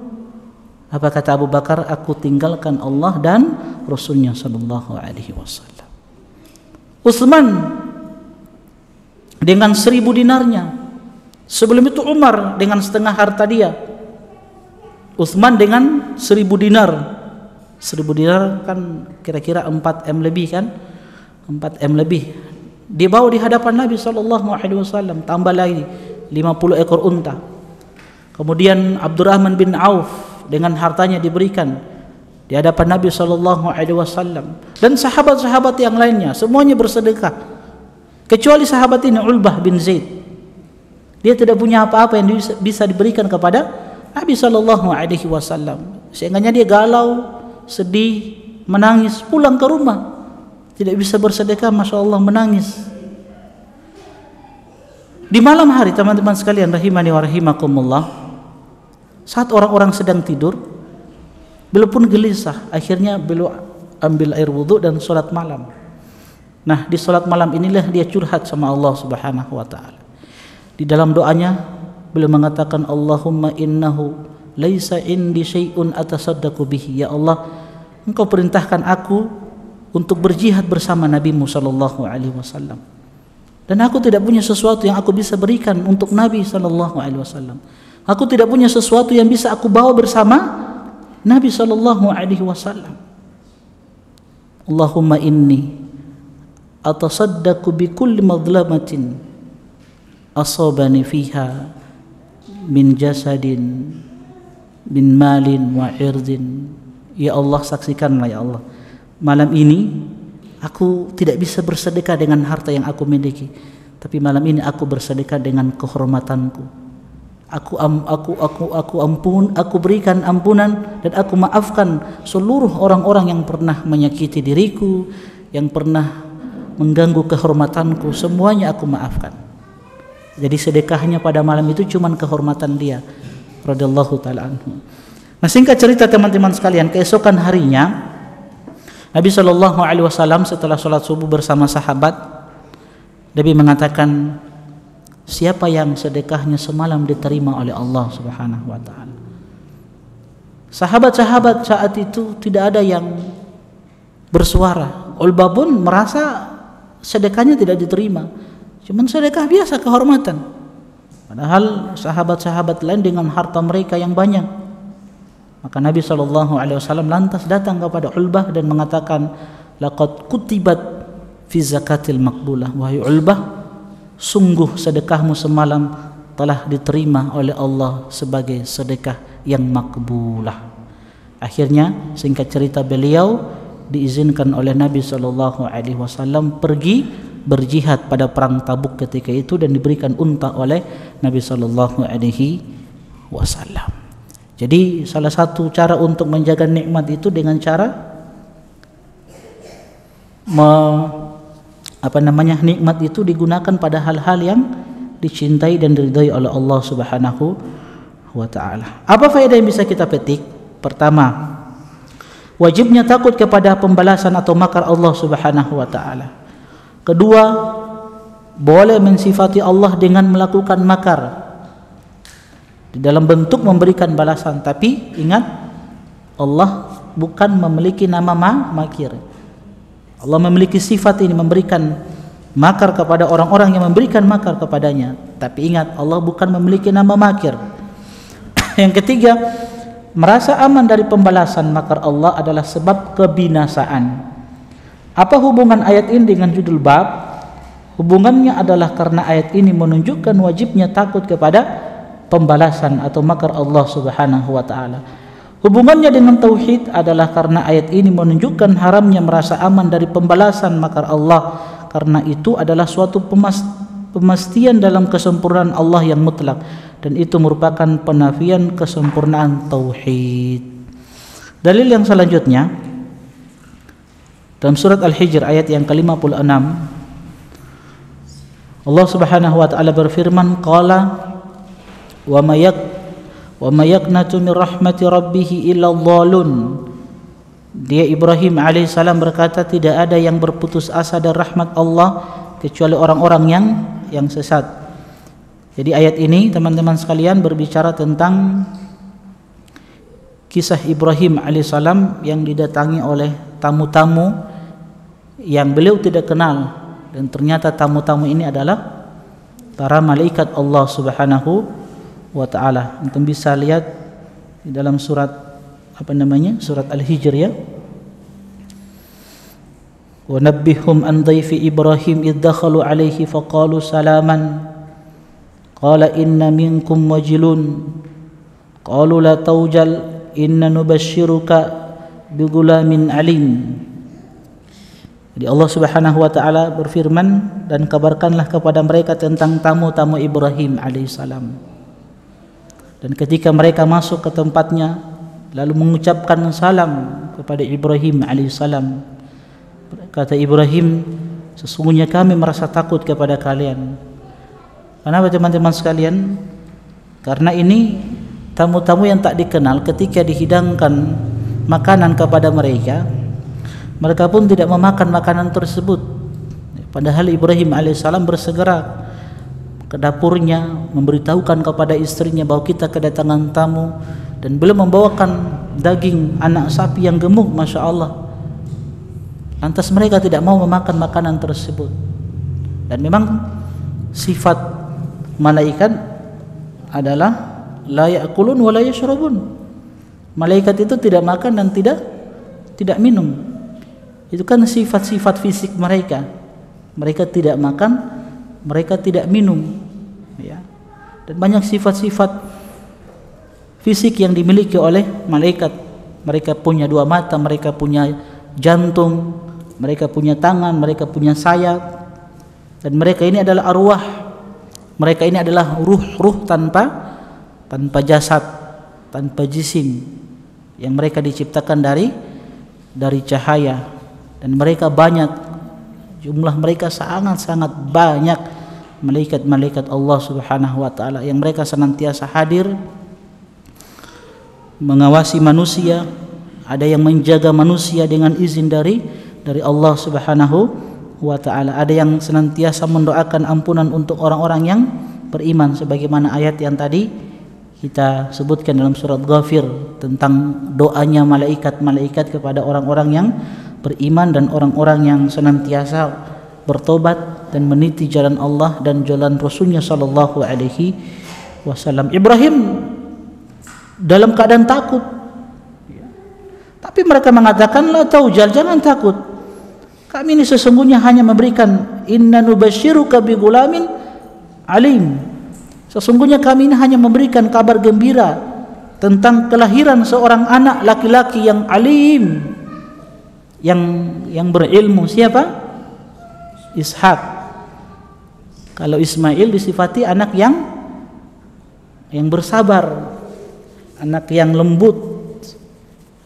Apa kata Abu Bakar? "Aku tinggalkan Allah dan Rasulnya sallallahu alaihi wasallam." Utsman dengan 1000 dinarnya. Sebelum itu Umar dengan setengah harta dia. Utsman dengan 1000 dinar. 1000 dinar kan kira-kira 4M lebih kan? 4M lebih. Dia bawa di hadapan Nabi sallallahu alaihi wasallam, tambah lagi 50 ekor unta. Kemudian Abdurrahman bin Auf dengan hartanya diberikan di hadapan Nabi sallallahu alaihi wasallam, dan sahabat-sahabat yang lainnya semuanya bersedekah. Kecuali sahabat ini Ulbah bin Zaid. Dia tidak punya apa-apa yang bisa diberikan kepada Nabi sallallahu alaihi wasallam. Sehingga dia galau, sedih, menangis, pulang ke rumah. Tidak bisa bersedekah, Masya Allah, menangis. Di malam hari, teman-teman sekalian rahimani wa rahimakumullah, saat orang-orang sedang tidur, beliau pun gelisah. Akhirnya beliau ambil air wudhu dan sholat malam. Nah, di sholat malam inilah dia curhat sama Allah subhanahu wa ta'ala. Di dalam doanya beliau mengatakan, Allahumma innahu laisa indi syai'un atasaddaqu bihi. Ya Allah, Engkau perintahkan aku untuk berjihad bersama Nabi-Mu sallallahu alaihi wasallam, dan aku tidak punya sesuatu yang aku bisa berikan untuk Nabi sallallahu alaihi wasallam. Aku tidak punya sesuatu yang bisa aku bawa bersama Nabi sallallahu alaihi wasallam. Allahumma inni atasaddaqu bi kulli madlamatin asabani fiha min jasadin, min malin wa irdin. Ya Allah, saksikanlah ya Allah, malam ini aku tidak bisa bersedekah dengan harta yang aku miliki, tapi malam ini aku bersedekah dengan kehormatanku. Aku berikan ampunan dan aku maafkan seluruh orang-orang yang pernah menyakiti diriku, yang pernah mengganggu kehormatanku, semuanya aku maafkan. Jadi sedekahnya pada malam itu cuma kehormatan dia radhiyallahu taala anhu. Nah, singkat cerita teman-teman sekalian, keesokan harinya Nabi sallallahu alaihi wasallam setelah sholat subuh bersama sahabat, Nabi mengatakan, siapa yang sedekahnya semalam diterima oleh Allah subhanahu wa ta'ala. Sahabat-sahabat saat itu tidak ada yang bersuara. Ulbah pun merasa sedekahnya tidak diterima, cuman sedekah biasa, kehormatan. Padahal sahabat-sahabat lain dengan harta mereka yang banyak. Maka Nabi SAW lantas datang kepada Ulbah dan mengatakan, laqad kutibat fi zakatil maqbulah. Wahai Ulbah, sungguh sedekahmu semalam telah diterima oleh Allah sebagai sedekah yang makbulah. Akhirnya singkat cerita, beliau diizinkan oleh Nabi SAW pergi berjihad pada perang Tabuk ketika itu, dan diberikan unta oleh Nabi SAW. Jadi salah satu cara untuk menjaga nikmat itu dengan cara nikmat itu digunakan pada hal-hal yang dicintai dan diridhai oleh Allah Subhanahu wa taala. Apa faedah yang bisa kita petik? Pertama, wajibnya takut kepada pembalasan atau makar Allah Subhanahu wa taala. Kedua, boleh mensifati Allah dengan melakukan makar di dalam bentuk memberikan balasan, tapi ingat, Allah bukan memiliki nama makir. Allah memiliki sifat ini, memberikan makar kepada orang-orang yang memberikan makar kepadanya. Tapi ingat, Allah bukan memiliki nama makir. Yang ketiga, merasa aman dari pembalasan makar Allah adalah sebab kebinasaan. Apa hubungan ayat ini dengan judul bab? Hubungannya adalah karena ayat ini menunjukkan wajibnya takut kepada pembalasan atau makar Allah Subhanahu wa taala. Hubungannya dengan tauhid adalah karena ayat ini menunjukkan haramnya merasa aman dari pembalasan makar Allah, karena itu adalah suatu pemastian dalam kesempurnaan Allah yang mutlak, dan itu merupakan penafian kesempurnaan tauhid. Dalil yang selanjutnya dalam surat Al-Hijr ayat yang ke-56, Allah Subhanahu wa taala berfirman, qala wa may yaqnatu min rahmati rabbih illa dhalun. Dia Ibrahim alaihissalam berkata, tidak ada yang berputus asa dari rahmat Allah kecuali orang-orang yang sesat. Jadi ayat ini teman-teman sekalian berbicara tentang kisah Ibrahim alaihissalam yang didatangi oleh tamu-tamu yang beliau tidak kenal, dan ternyata tamu-tamu ini adalah para malaikat Allah Subhanahu wa taala. Antum bisa lihat di dalam surat surat Al-Hijr ya. Wa nabbihum an dhaifi Ibrahim idh dakhalu alaihi faqalu salaman qala inna minkum wajilun qalu la tawjal inna nubashshiruka bigulamin alim. Jadi Allah Subhanahu wa taala berfirman, dan kabarkanlah kepada mereka tentang tamu-tamu Ibrahim alaihissalam. Dan ketika mereka masuk ke tempatnya lalu mengucapkan salam kepada Ibrahim alaihissalam, kata Ibrahim, sesungguhnya kami merasa takut kepada kalian. Kenapa teman-teman sekalian? Karena ini tamu-tamu yang tak dikenal, ketika dihidangkan makanan kepada mereka, mereka pun tidak memakan makanan tersebut. Padahal Ibrahim alaihissalam bersegera ke dapurnya, memberitahukan kepada istrinya bahwa kita kedatangan tamu, dan beliau membawakan daging anak sapi yang gemuk, Masya Allah. Lantas mereka tidak mau memakan makanan tersebut. Dan memang sifat malaikat adalah la ya'kulun wa la yashrabun. Malaikat itu tidak makan dan tidak minum. Itu kan sifat-sifat fisik mereka. Mereka tidak makan, mereka tidak minum, ya. Dan banyak sifat-sifat fisik yang dimiliki oleh malaikat. Mereka punya dua mata, mereka punya jantung, mereka punya tangan, mereka punya sayap. Dan mereka ini adalah arwah. Mereka ini adalah ruh tanpa jasad, tanpa jisim, yang mereka diciptakan dari cahaya. Dan mereka banyak, jumlah mereka sangat-sangat banyak, malaikat-malaikat Allah Subhanahu wa taala, yang mereka senantiasa hadir mengawasi manusia. Ada yang menjaga manusia dengan izin dari Allah Subhanahu wa taala. Ada yang senantiasa mendoakan ampunan untuk orang-orang yang beriman, sebagaimana ayat yang tadi kita sebutkan dalam surat Ghafir tentang doanya malaikat-malaikat kepada orang-orang yang beriman dan orang-orang yang senantiasa bertobat dan meniti jalan Allah dan jalan Rasulnya sallallahu alaihi wasallam. Ibrahim dalam keadaan takut, tapi mereka mengatakan, la taujal, jangan takut, kami ini sesungguhnya hanya memberikan, inna nubashshiruka bigulamin alim, sesungguhnya kami ini hanya memberikan kabar gembira tentang kelahiran seorang anak laki-laki yang alim, yang berilmu. Siapa? Ishak. Kalau Ismail disifati anak yang bersabar, anak yang lembut,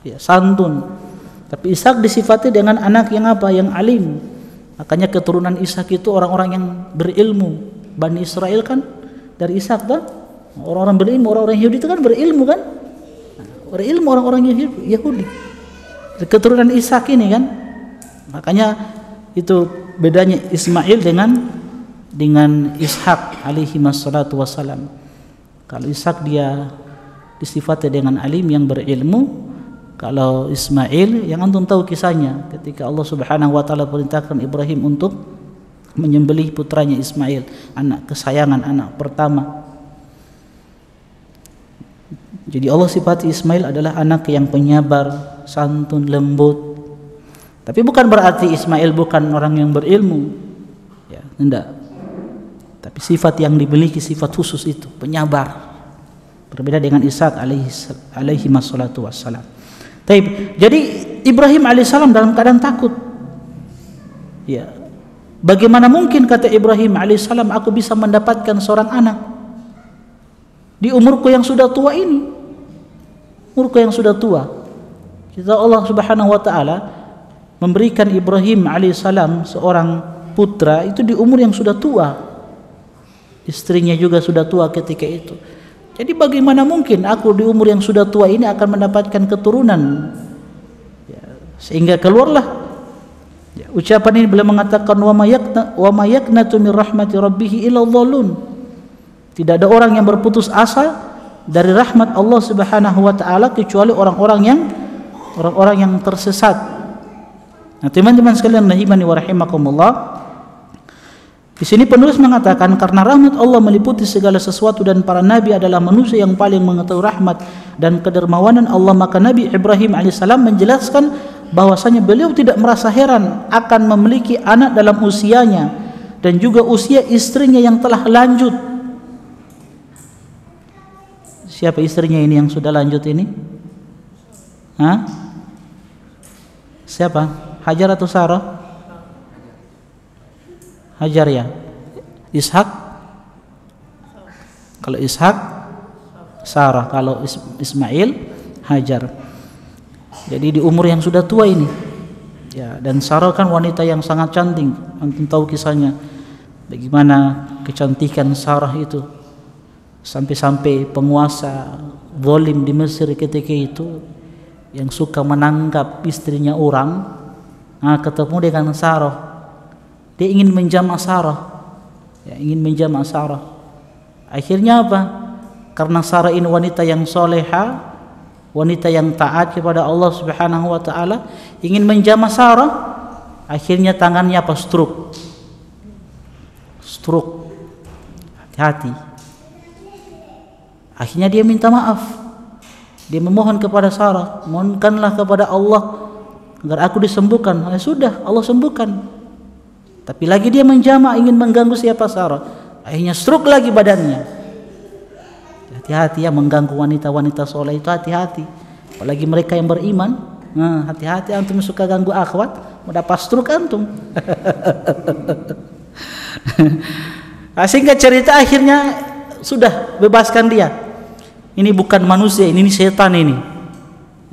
ya, santun. Tapi Ishak disifati dengan anak yang apa? Yang alim. Makanya keturunan Ishak itu orang-orang yang berilmu. Bani Israel kan dari Ishak kan? Orang-orang berilmu, orang-orang Yahudi itu kan berilmu kan? Berilmu orang-orang Yahudi. Keturunan Ishak ini kan. Makanya itu bedanya Ismail dengan Ishak alaihi wassalatu wassalam. Kalau Ishak dia disifati dengan alim yang berilmu. Kalau Ismail yang antum tahu kisahnya, ketika Allah Subhanahu wa taala perintahkan Ibrahim untuk menyembelih putranya Ismail, anak kesayangan, anak pertama. Jadi Allah sifati Ismail adalah anak yang penyabar, santun, lembut. Tapi bukan berarti Ismail bukan orang yang berilmu, ya, tidak. Tapi sifat yang dimiliki sifat khusus itu, penyabar. Berbeda dengan Ishak alaihi wassalatu wassalam. Jadi Ibrahim alaihissalam dalam keadaan takut. Ya, bagaimana mungkin, kata Ibrahim alaihissalam, aku bisa mendapatkan seorang anak di umurku yang sudah tua ini? Umurku yang sudah tua. Kita Allah Subhanahu wa taala memberikan Ibrahim alaihissalam seorang putra itu di umur yang sudah tua. Istrinya juga sudah tua ketika itu. Jadi bagaimana mungkin aku di umur yang sudah tua ini akan mendapatkan keturunan? Ya, sehingga keluarlah ya, ucapan ini, beliau mengatakan wa ma yaqnatu min rahmati rabbih illa dhallun. Tidak ada orang yang berputus asa dari rahmat Allah Subhanahu wa taala kecuali orang-orang yang tersesat. Nah, teman-teman sekalian rahimani wa rahimakumullah, di sini penulis mengatakan karena rahmat Allah meliputi segala sesuatu dan para nabi adalah manusia yang paling mengetahui rahmat dan kedermawanan Allah, maka Nabi Ibrahim alaihissalam menjelaskan bahwasanya beliau tidak merasa heran akan memiliki anak dalam usianya dan juga usia istrinya yang telah lanjut. Siapa istrinya ini yang sudah lanjut ini? Hah? Siapa? Hajar atau Sarah? Hajar ya. Ishak? Kalau Ishak, Sarah. Kalau Ismail, Hajar. Jadi di umur yang sudah tua ini. Ya, dan Sarah kan wanita yang sangat cantik. Antum tahu kisahnya. Bagaimana kecantikan Sarah itu. Sampai-sampai penguasa zalim di Mesir ketika itu yang suka menangkap istrinya orang, ketemu dengan Sarah. Dia ingin menjamak Sarah, ya, ingin menjamak Sarah. Akhirnya apa? Karena Sarah ini wanita yang soleha, wanita yang taat kepada Allah Subhanahu wa taala, ingin menjamak Sarah. Akhirnya tangannya apa? Stroke. Hati-hati. Akhirnya dia minta maaf. Dia memohon kepada Sarah, mohonkanlah kepada Allah agar aku disembuhkan. Sudah, Allah sembuhkan. Tapi lagi dia menjamak, ingin mengganggu siapa? Sarah. Akhirnya stroke lagi badannya. Hati-hati ya, mengganggu wanita-wanita soleh itu hati-hati. Apalagi mereka yang beriman. Nah, hati-hati antum suka ganggu akhwat, mau dapat stroke antum. Nah, sehingga cerita akhirnya sudah bebaskan dia. Ini bukan manusia, ini setan ini.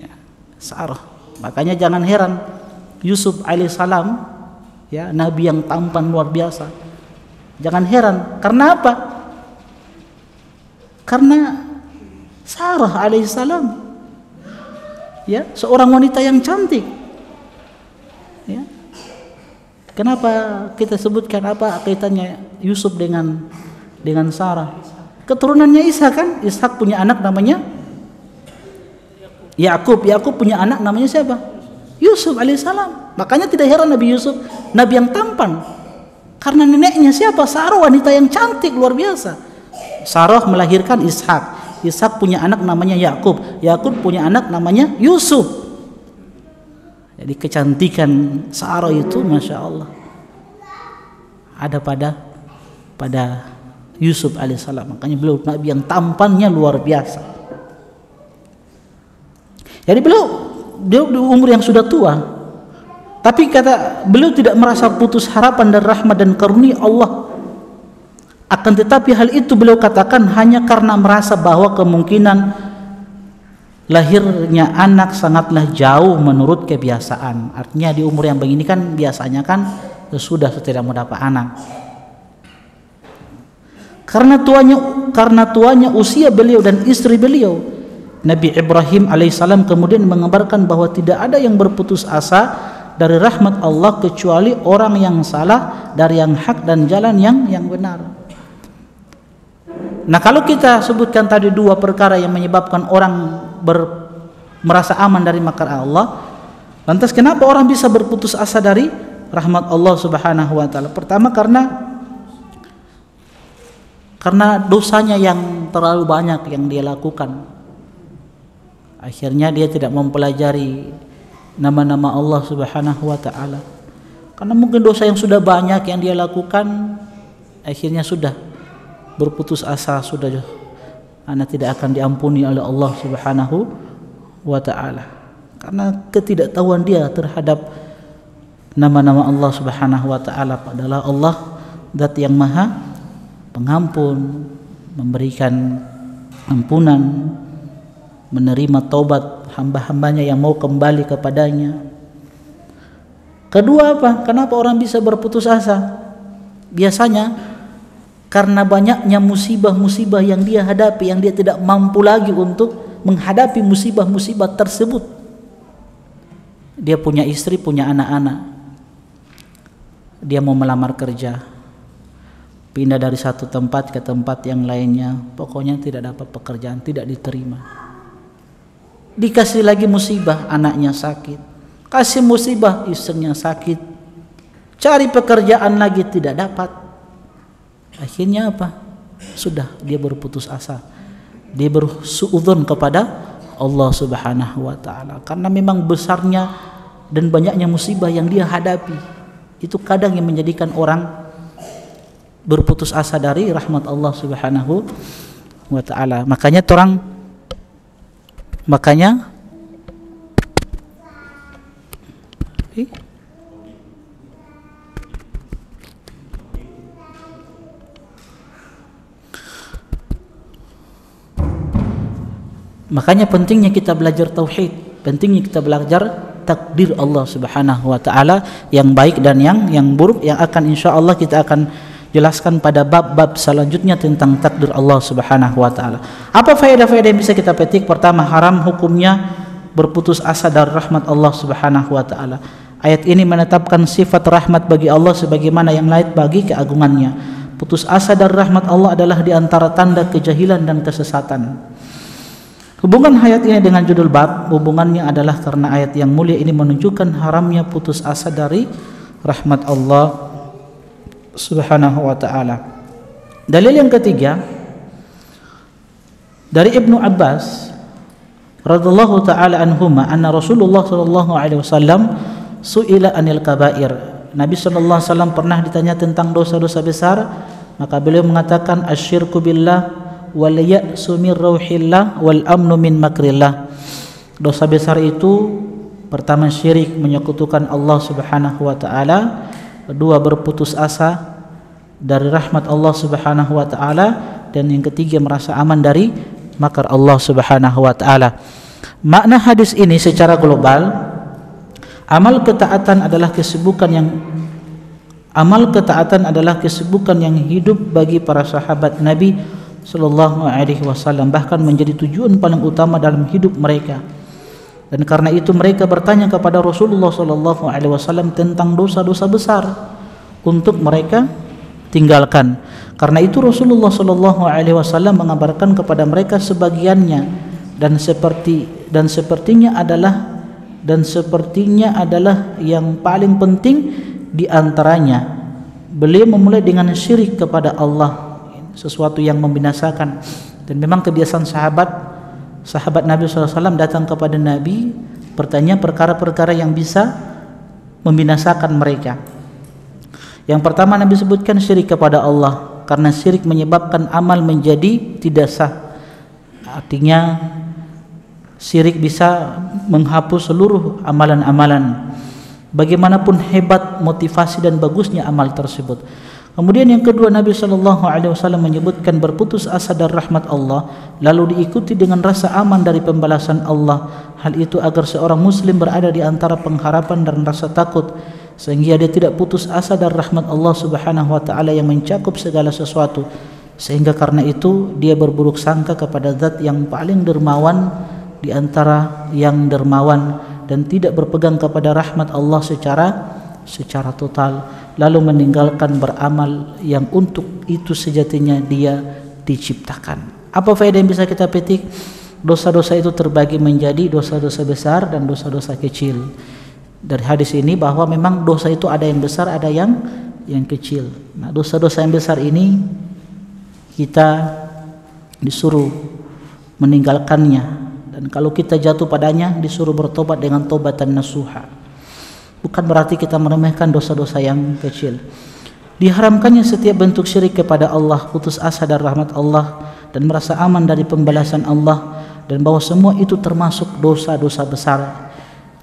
Ya, Sarah. Makanya jangan heran Yusuf alaihissalam, ya, nabi yang tampan luar biasa. Jangan heran. Karena apa? Karena Sarah alaihissalam, ya, seorang wanita yang cantik. Ya. Kenapa kita sebutkan apa kaitannya Yusuf dengan Sarah? Keturunannya Ishak kan? Ishak punya anak namanya Yakub. Yakub punya anak namanya siapa? Yusuf alaihissalam. Makanya tidak heran Nabi Yusuf nabi yang tampan. Karena neneknya siapa? Sarah, wanita yang cantik luar biasa. Sarah melahirkan Ishak. Ishak punya anak namanya Yakub. Yakub punya anak namanya Yusuf. Jadi kecantikan Sarah itu masya Allah ada pada Yusuf alaihissalam. Makanya beliau nabi yang tampannya luar biasa. Jadi beliau di umur yang sudah tua, tapi kata beliau tidak merasa putus harapan dan rahmat dan karunia Allah. Akan tetapi hal itu beliau katakan hanya karena merasa bahwa kemungkinan lahirnya anak sangatlah jauh menurut kebiasaan. Artinya di umur yang begini kan biasanya kan sudah tidak mau dapat anak. Karena tuanya usia beliau dan istri beliau, Nabi Ibrahim alaihissalam kemudian mengabarkan bahwa tidak ada yang berputus asa dari rahmat Allah kecuali orang yang salah dari yang hak dan jalan yang benar. Nah, kalau kita sebutkan tadi dua perkara yang menyebabkan orang merasa aman dari makar Allah, lantas kenapa orang bisa berputus asa dari rahmat Allah Subhanahu wa taala? Pertama karena dosanya yang terlalu banyak yang dia lakukan. Akhirnya dia tidak mempelajari nama-nama Allah Subhanahu wa taala. Karena mungkin dosa yang sudah banyak yang dia lakukan, akhirnya sudah berputus asa, sudah anak tidak akan diampuni oleh Allah Subhanahu wa taala. Karena ketidaktahuan dia terhadap nama-nama Allah Subhanahu wa taala, padahal Allah zat yang maha pengampun, memberikan ampunan, menerima taubat hamba-hambanya yang mau kembali kepadanya. Kedua apa? Kenapa orang bisa berputus asa? Biasanya karena banyaknya musibah-musibah yang dia hadapi, yang dia tidak mampu lagi untuk menghadapi musibah-musibah tersebut. Dia punya istri, punya anak-anak. Dia mau melamar kerja, pindah dari satu tempat ke tempat yang lainnya, pokoknya tidak dapat pekerjaan, tidak diterima. Dikasih lagi musibah, anaknya sakit, kasih musibah, istrinya sakit, cari pekerjaan lagi tidak dapat. Akhirnya apa? Sudah dia berputus asa, dia bersuudzon kepada Allah Subhanahu wa taala, karena memang besarnya dan banyaknya musibah yang dia hadapi. Itu kadang yang menjadikan orang berputus asa dari rahmat Allah Subhanahu wa taala. Makanya pentingnya kita belajar tauhid, pentingnya kita belajar takdir Allah Subhanahu wa taala yang baik dan yang buruk, yang akan insyaallah kita akan jelaskan pada bab-bab selanjutnya tentang takdir Allah Subhanahu wa taala. Apa faedah-faedah yang bisa kita petik? Pertama, haram hukumnya berputus asa dari rahmat Allah Subhanahu wa taala. Ayat ini menetapkan sifat rahmat bagi Allah sebagaimana yang lain bagi keagungannya. Putus asa dari rahmat Allah adalah di antara tanda kejahilan dan kesesatan. Hubungan ayat ini dengan judul bab, hubungannya adalah karena ayat yang mulia ini menunjukkan haramnya putus asa dari rahmat Allah Subhanahu wa ta'ala. Dalil yang ketiga dari Ibnu Abbas radhiyallahu ta'ala anhuma, anna Rasulullah sallallahu alaihi wasallam su'ila anil kabair. Nabi sallallahu alaihi wasallam pernah ditanya tentang dosa-dosa besar, maka beliau mengatakan asyirku billah wal ya'su min rauhillah wal amnu min makrillah. Dosa besar itu pertama syirik, menyekutukan Allah Subhanahu wa ta'ala. Kedua, berputus asa dari rahmat Allah Subhanahu wa ta'ala. Dan yang ketiga, merasa aman dari makar Allah Subhanahu wa ta'ala. Makna hadis ini secara global, amal ketaatan adalah kesibukan yang hidup bagi para sahabat Nabi sallallahu alaihi wasallam, bahkan menjadi tujuan paling utama dalam hidup mereka. Dan karena itu mereka bertanya kepada Rasulullah sallallahu alaihi wasallam tentang dosa-dosa besar untuk mereka tinggalkan. Karena itu Rasulullah sallallahu alaihi wasallam mengabarkan kepada mereka sebagiannya, dan sepertinya adalah yang paling penting di antaranya. Beliau memulai dengan syirik kepada Allah, sesuatu yang membinasakan. Dan memang kebiasaan sahabat Nabi SAW datang kepada Nabi bertanya perkara-perkara yang bisa membinasakan mereka. Yang pertama Nabi sebutkan syirik kepada Allah, karena syirik menyebabkan amal menjadi tidak sah. Artinya syirik bisa menghapus seluruh amalan-amalan, bagaimanapun hebat motivasi dan bagusnya amal tersebut. Kemudian yang kedua, Nabi SAW menyebutkan berputus asa dari rahmat Allah, lalu diikuti dengan rasa aman dari pembalasan Allah. Hal itu agar seorang muslim berada di antara pengharapan dan rasa takut, sehingga dia tidak putus asa dari rahmat Allah Subhanahu wa ta'ala yang mencakup segala sesuatu. Sehingga karena itu dia berburuk sangka kepada zat yang paling dermawan di antara yang dermawan, dan tidak berpegang kepada rahmat Allah secara total, lalu meninggalkan beramal yang untuk itu sejatinya dia diciptakan. Apa faedah yang bisa kita petik? Dosa-dosa itu terbagi menjadi dosa-dosa besar dan dosa-dosa kecil. dari hadis ini bahwa memang dosa itu ada yang besar, ada yang kecil. Nah, dosa-dosa yang besar ini kita disuruh meninggalkannya, dan kalau kita jatuh padanya disuruh bertobat dengan tobatan nasuha. Bukan berarti kita meremehkan dosa-dosa yang kecil. Diharamkannya setiap bentuk syirik kepada Allah, putus asa dari rahmat Allah, dan merasa aman dari pembalasan Allah, dan bahwa semua itu termasuk dosa-dosa besar.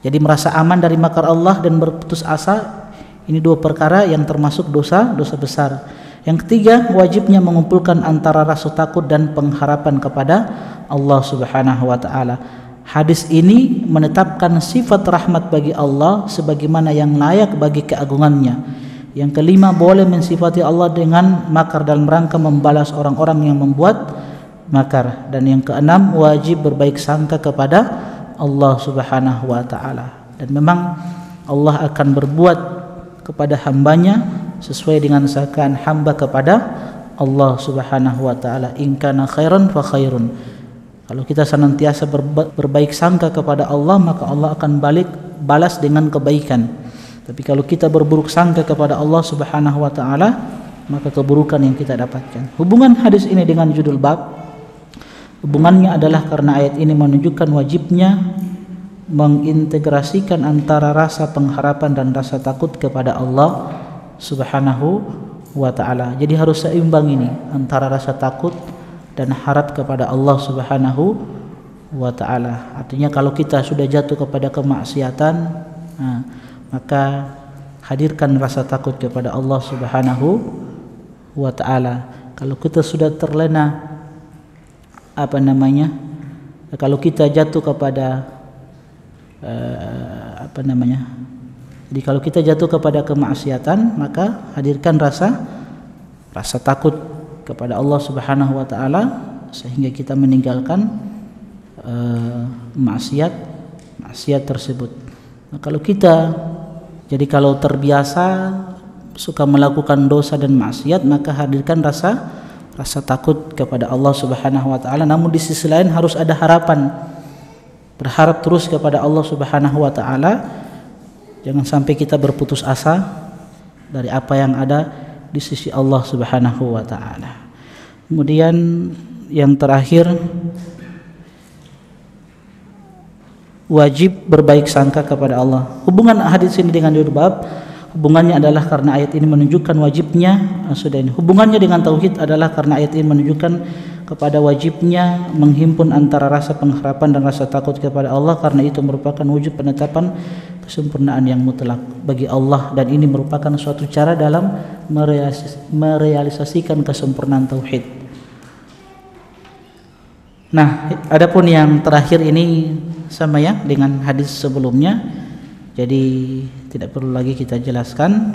Jadi merasa aman dari makar Allah dan berputus asa, ini dua perkara yang termasuk dosa-dosa besar. Yang ketiga, wajibnya mengumpulkan antara rasa takut dan pengharapan kepada Allah Subhanahu wa taala. Hadis ini menetapkan sifat rahmat bagi Allah sebagaimana yang layak bagi keagungannya. Yang kelima, boleh mensifati Allah dengan makar dalam rangka membalas orang-orang yang membuat makar. Dan yang keenam, wajib berbaik sangka kepada Allah Subhanahu wa taala. Dan memang Allah akan berbuat kepada hambanya sesuai dengan sangkaan hamba kepada Allah Subhanahu wa taala. In kana khairan fa khairun. Kalau kita senantiasa berbaik sangka kepada Allah, maka Allah akan balas dengan kebaikan. Tapi kalau kita berburuk sangka kepada Allah Subhanahu wa taala, maka keburukan yang kita dapatkan. Hubungan hadis ini dengan judul bab, hubungannya adalah karena ayat ini menunjukkan wajibnya mengintegrasikan antara rasa pengharapan dan rasa takut kepada Allah Subhanahu wa taala. Jadi harus seimbang ini antara rasa takut dan harap kepada Allah Subhanahu wa taala. Artinya kalau kita sudah jatuh kepada kemaksiatan, maka hadirkan rasa takut kepada Allah Subhanahu wa taala. Kalau kita sudah terlena kalau kita jatuh kepada jadi kalau kita jatuh kepada kemaksiatan, maka hadirkan rasa takut kepada Allah Subhanahu wa taala sehingga kita meninggalkan maksiat tersebut. Nah, kalau terbiasa suka melakukan dosa dan maksiat, maka hadirkan rasa takut kepada Allah Subhanahu wa taala. Namun di sisi lain harus ada harapan. Berharap terus kepada Allah Subhanahu wa taala. Jangan sampai kita berputus asa dari apa yang ada di sisi Allah Subhanahu wa taala. Kemudian yang terakhir, wajib berbaik sangka kepada Allah. Hubungan hadis ini dengan judul bab, hubungannya adalah karena ayat ini menunjukkan wajibnya hubungannya dengan tauhid adalah karena ayat ini menunjukkan kepada wajibnya menghimpun antara rasa pengharapan dan rasa takut kepada Allah, karena itu merupakan wujud penetapan kesempurnaan yang mutlak bagi Allah, dan ini merupakan suatu cara dalam merealisasikan kesempurnaan tauhid. Nah, adapun yang terakhir ini sama ya dengan hadis sebelumnya, jadi tidak perlu lagi kita jelaskan.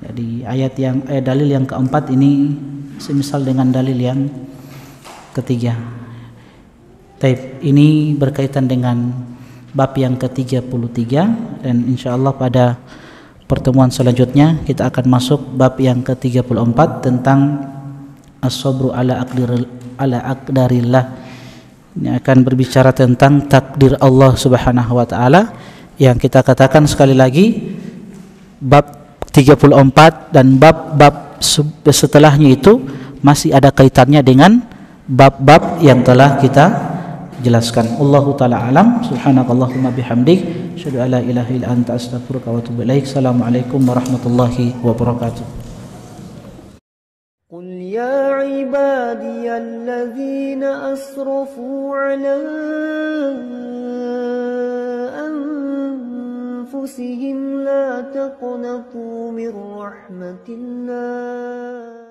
Jadi dalil yang keempat ini semisal dengan dalil yang ketiga. Taib, ini berkaitan dengan bab yang ke-33, dan insyaallah pada pertemuan selanjutnya kita akan masuk bab yang ke-34 tentang as-sabru ala aqdarillah. Ini akan berbicara tentang takdir Allah Subhanahu wa taala, yang kita katakan sekali lagi bab 34 dan bab-bab setelahnya itu masih ada kaitannya dengan bab-bab yang telah kita jelaskan. Allahu taala alam. Subhanakallahumma bihamdik, asyhadu an la ilaha illa anta astaghfiruka wa atubu ilaik. Assalamualaikum warahmatullahi wabarakatuh. قل يا عبادي الذين أسرفوا على أنفسهم لا تقنطوا من رحمة الله